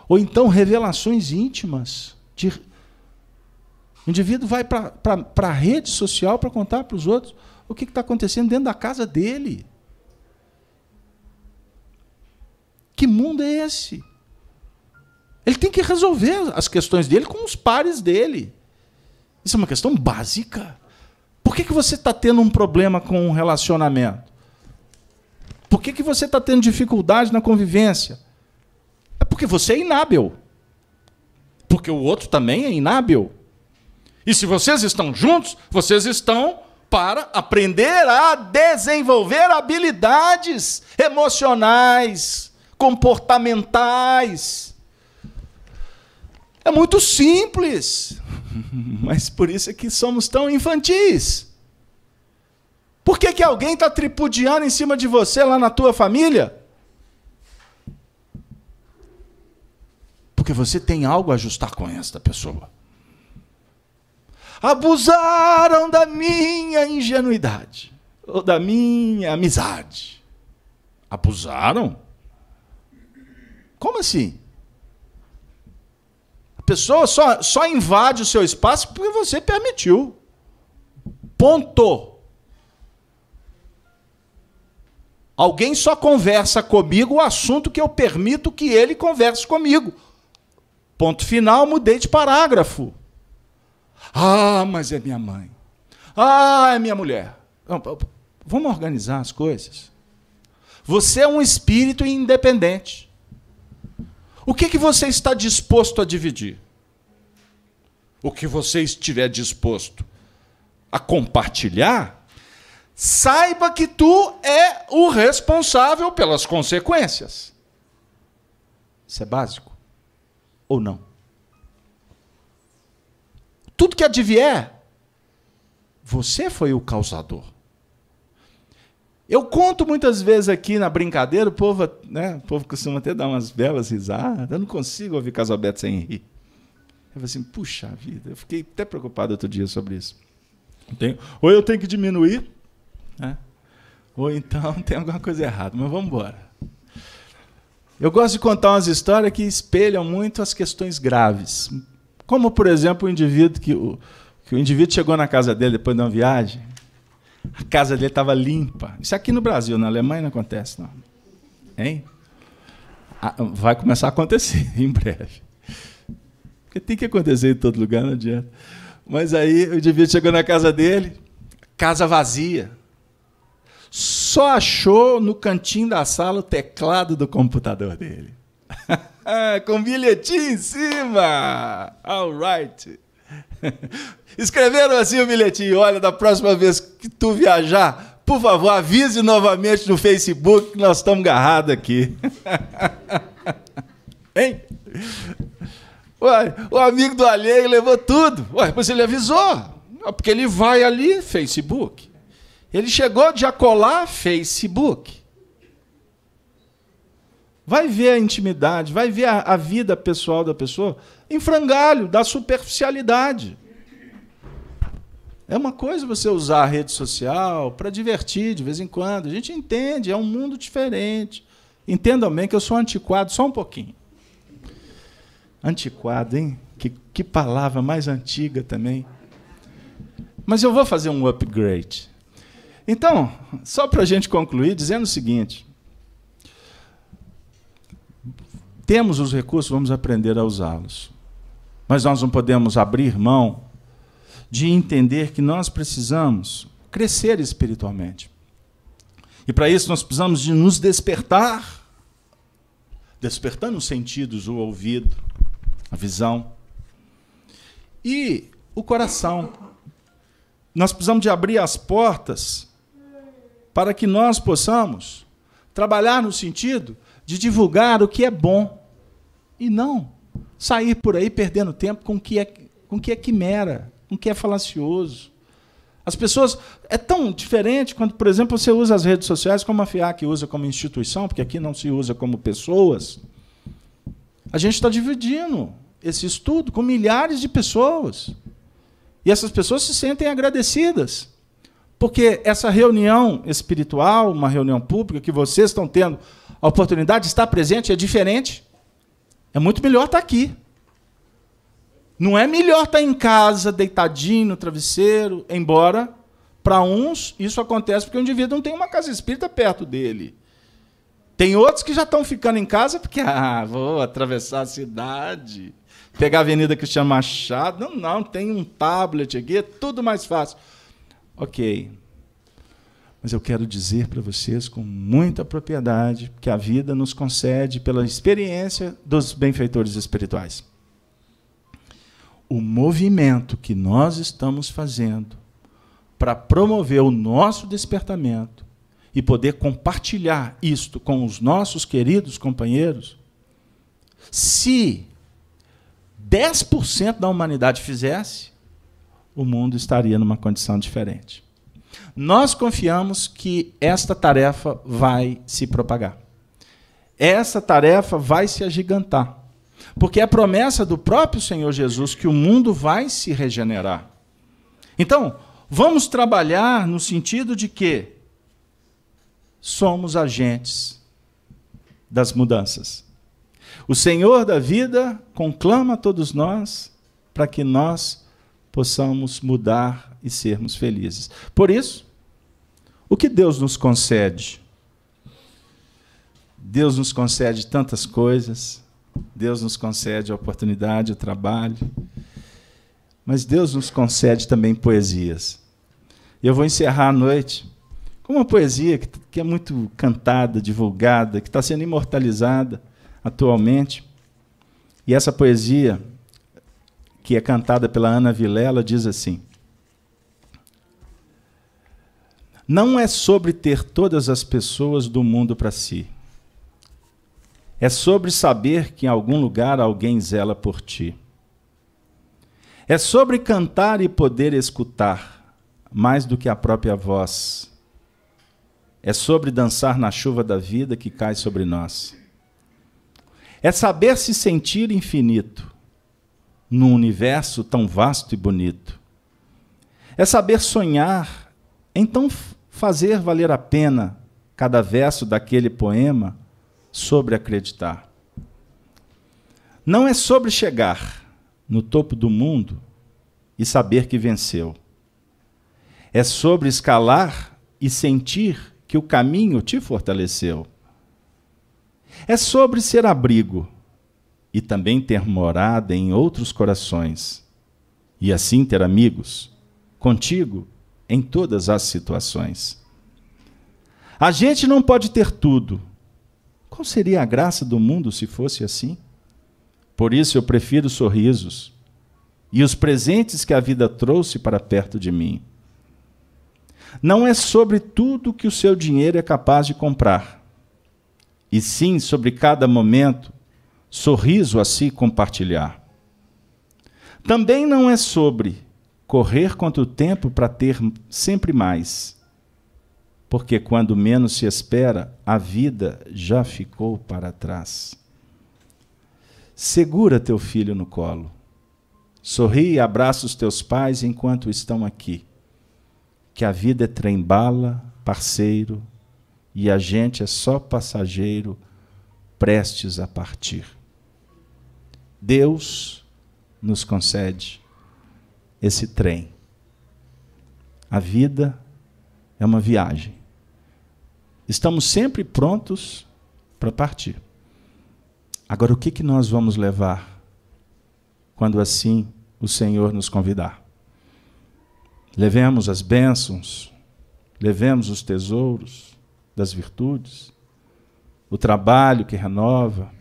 A: Ou então revelações íntimas. O indivíduo vai para a rede social para contar para os outros o que está acontecendo dentro da casa dele. Que mundo é esse? Ele tem que resolver as questões dele com os pares dele. Isso é uma questão básica. Por que você está tendo um problema com um relacionamento? Por que você está tendo dificuldade na convivência? É porque você é inábil. Porque o outro também é inábil. E se vocês estão juntos, vocês estão para aprender a desenvolver habilidades emocionais, comportamentais. É muito simples, mas por isso é que somos tão infantis. Por que alguém está tripudiando em cima de você lá na tua família? Porque você tem algo a ajustar com esta pessoa. Abusaram da minha ingenuidade, ou da minha amizade. Abusaram? Como assim? A pessoa só invade o seu espaço porque você permitiu. Ponto. Alguém só conversa comigo o assunto que eu permito que ele converse comigo. Ponto final, mudei de parágrafo. Ah, mas é minha mãe. Ah, é minha mulher. Vamos organizar as coisas. Você é um espírito independente. O que você está disposto a dividir? O que você estiver disposto a compartilhar, saiba que tu é o responsável pelas consequências. Isso é básico? Ou não? Tudo que advier, você foi o causador. Eu conto muitas vezes aqui na brincadeira, o povo costuma até dar umas belas risadas. Eu não consigo ouvir Casalberto sem rir. Eu falei assim, puxa vida, eu fiquei até preocupado outro dia sobre isso. Ou eu tenho que diminuir, né? Ou então tem alguma coisa errada, mas vamos embora. Eu gosto de contar umas histórias que espelham muito as questões graves. Como, por exemplo, o indivíduo que o indivíduo chegou na casa dele depois de uma viagem, a casa dele estava limpa. Isso aqui no Brasil, na Alemanha não acontece, não. Hein? Vai começar a acontecer em breve. Porque tem que acontecer em todo lugar, não adianta. Mas aí o indivíduo chegou na casa dele, casa vazia. Só achou no cantinho da sala o teclado do computador dele. Com um bilhetinho em cima. All right. Escreveram assim o bilhetinho: olha, da próxima vez que tu viajar, por favor, avise novamente no Facebook que nós estamos agarrados aqui. Hein? Ué, o amigo do alheio levou tudo. Ué, pois ele avisou. Porque ele vai ali, Facebook. Ele chegou de acolar, Facebook. Vai ver a intimidade, vai ver a vida pessoal da pessoa em frangalho da superficialidade. É uma coisa você usar a rede social para divertir de vez em quando. A gente entende, é um mundo diferente. Entendam bem que eu sou antiquado só um pouquinho. Antiquado, hein? Que palavra mais antiga também. Mas eu vou fazer um upgrade. Então, só para a gente concluir, dizendo o seguinte: temos os recursos, vamos aprender a usá-los. Mas nós não podemos abrir mão de entender que nós precisamos crescer espiritualmente. E para isso nós precisamos de nos despertar, despertando os sentidos, o ouvido, a visão e o coração. Nós precisamos de abrir as portas para que nós possamos trabalhar no sentido de divulgar o que é bom e não sair por aí perdendo tempo com o que é quimera, com o que é falacioso. As pessoas... É tão diferente quando, por exemplo, você usa as redes sociais como a FIAC usa como instituição, porque aqui não se usa como pessoas. A gente está dividindo esse estudo com milhares de pessoas. E essas pessoas se sentem agradecidas. Porque essa reunião espiritual, uma reunião pública, que vocês estão tendo a oportunidade de estar presente, é diferente. É muito melhor estar aqui. Não é melhor estar em casa, deitadinho no travesseiro, embora, para uns, isso acontece porque o indivíduo não tem uma casa espírita perto dele. Tem outros que já estão ficando em casa porque, vou atravessar a cidade, pegar a Avenida Cristiano Machado. Não, tem um tablet aqui, é tudo mais fácil. Ok. Mas eu quero dizer para vocês com muita propriedade que a vida nos concede pela experiência dos benfeitores espirituais. O movimento que nós estamos fazendo para promover o nosso despertamento e poder compartilhar isto com os nossos queridos companheiros, se 10% da humanidade fizesse, o mundo estaria numa condição diferente. Nós confiamos que esta tarefa vai se propagar. Essa tarefa vai se agigantar. Porque é a promessa do próprio Senhor Jesus que o mundo vai se regenerar. Então, vamos trabalhar no sentido de que somos agentes das mudanças. O Senhor da vida conclama a todos nós para que nós possamos mudar e sermos felizes. Por isso, o que Deus nos concede? Deus nos concede tantas coisas, Deus nos concede a oportunidade, o trabalho, mas Deus nos concede também poesias. E eu vou encerrar a noite com uma poesia que é muito cantada, divulgada, que está sendo imortalizada atualmente. E essa poesia, que é cantada pela Ana Vilela, diz assim: não é sobre ter todas as pessoas do mundo para si. É sobre saber que em algum lugar alguém zela por ti. É sobre cantar e poder escutar, mais do que a própria voz. É sobre dançar na chuva da vida que cai sobre nós. É saber se sentir infinito, num universo tão vasto e bonito. É saber sonhar, então fazer valer a pena cada verso daquele poema, sobre acreditar. Não é sobre chegar no topo do mundo e saber que venceu. É sobre escalar e sentir que o caminho te fortaleceu. É sobre ser abrigo e também ter morada em outros corações, e assim ter amigos contigo em todas as situações. A gente não pode ter tudo. Qual seria a graça do mundo se fosse assim? Por isso eu prefiro sorrisos e os presentes que a vida trouxe para perto de mim. Não é sobre tudo que o seu dinheiro é capaz de comprar, e sim sobre cada momento, sorriso a se compartilhar. Também não é sobre correr contra o tempo para ter sempre mais, porque quando menos se espera, a vida já ficou para trás. Segura teu filho no colo. Sorri e abraça os teus pais enquanto estão aqui. Que a vida é trem-bala, parceiro, e a gente é só passageiro, prestes a partir. Deus nos concede esse trem. A vida é uma viagem. Estamos sempre prontos para partir. Agora, o que nós vamos levar quando assim o Senhor nos convidar? Levemos as bênçãos, levemos os tesouros das virtudes, o trabalho que renova,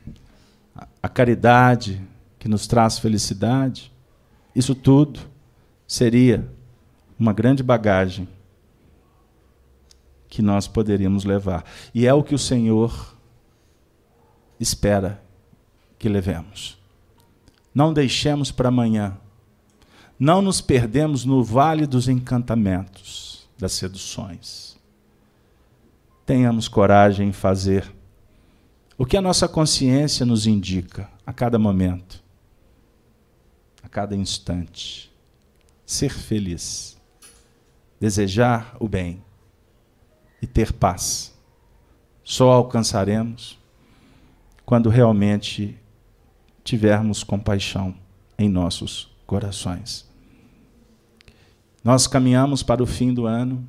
A: a caridade que nos traz felicidade. Isso tudo seria uma grande bagagem que nós poderíamos levar. E é o que o Senhor espera que levemos. Não deixemos para amanhã. Não nos perdemos no vale dos encantamentos, das seduções. Tenhamos coragem em fazer o que a nossa consciência nos indica a cada momento, a cada instante. Ser feliz, desejar o bem e ter paz. Só alcançaremos quando realmente tivermos compaixão em nossos corações. Nós caminhamos para o fim do ano,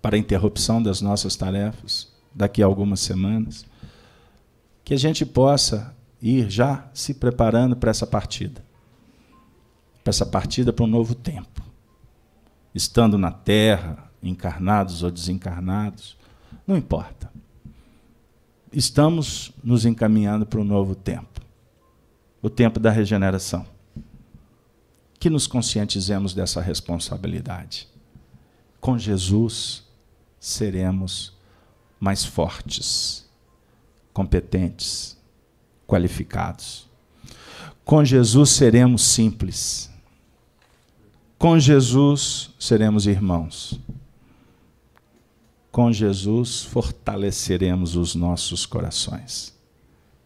A: para a interrupção das nossas tarefas, daqui a algumas semanas, que a gente possa ir já se preparando para essa partida para um novo tempo. Estando na terra, encarnados ou desencarnados, não importa. Estamos nos encaminhando para um novo tempo, o tempo da regeneração. Que nos conscientizemos dessa responsabilidade. Com Jesus seremos mais fortes, competentes, qualificados. Com Jesus seremos simples. Com Jesus seremos irmãos. Com Jesus fortaleceremos os nossos corações.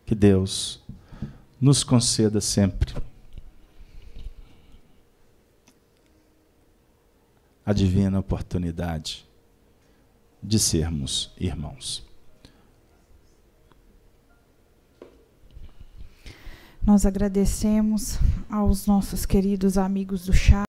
A: Que Deus nos conceda sempre a divina oportunidade de sermos irmãos.
B: Nós agradecemos aos nossos queridos amigos do chat.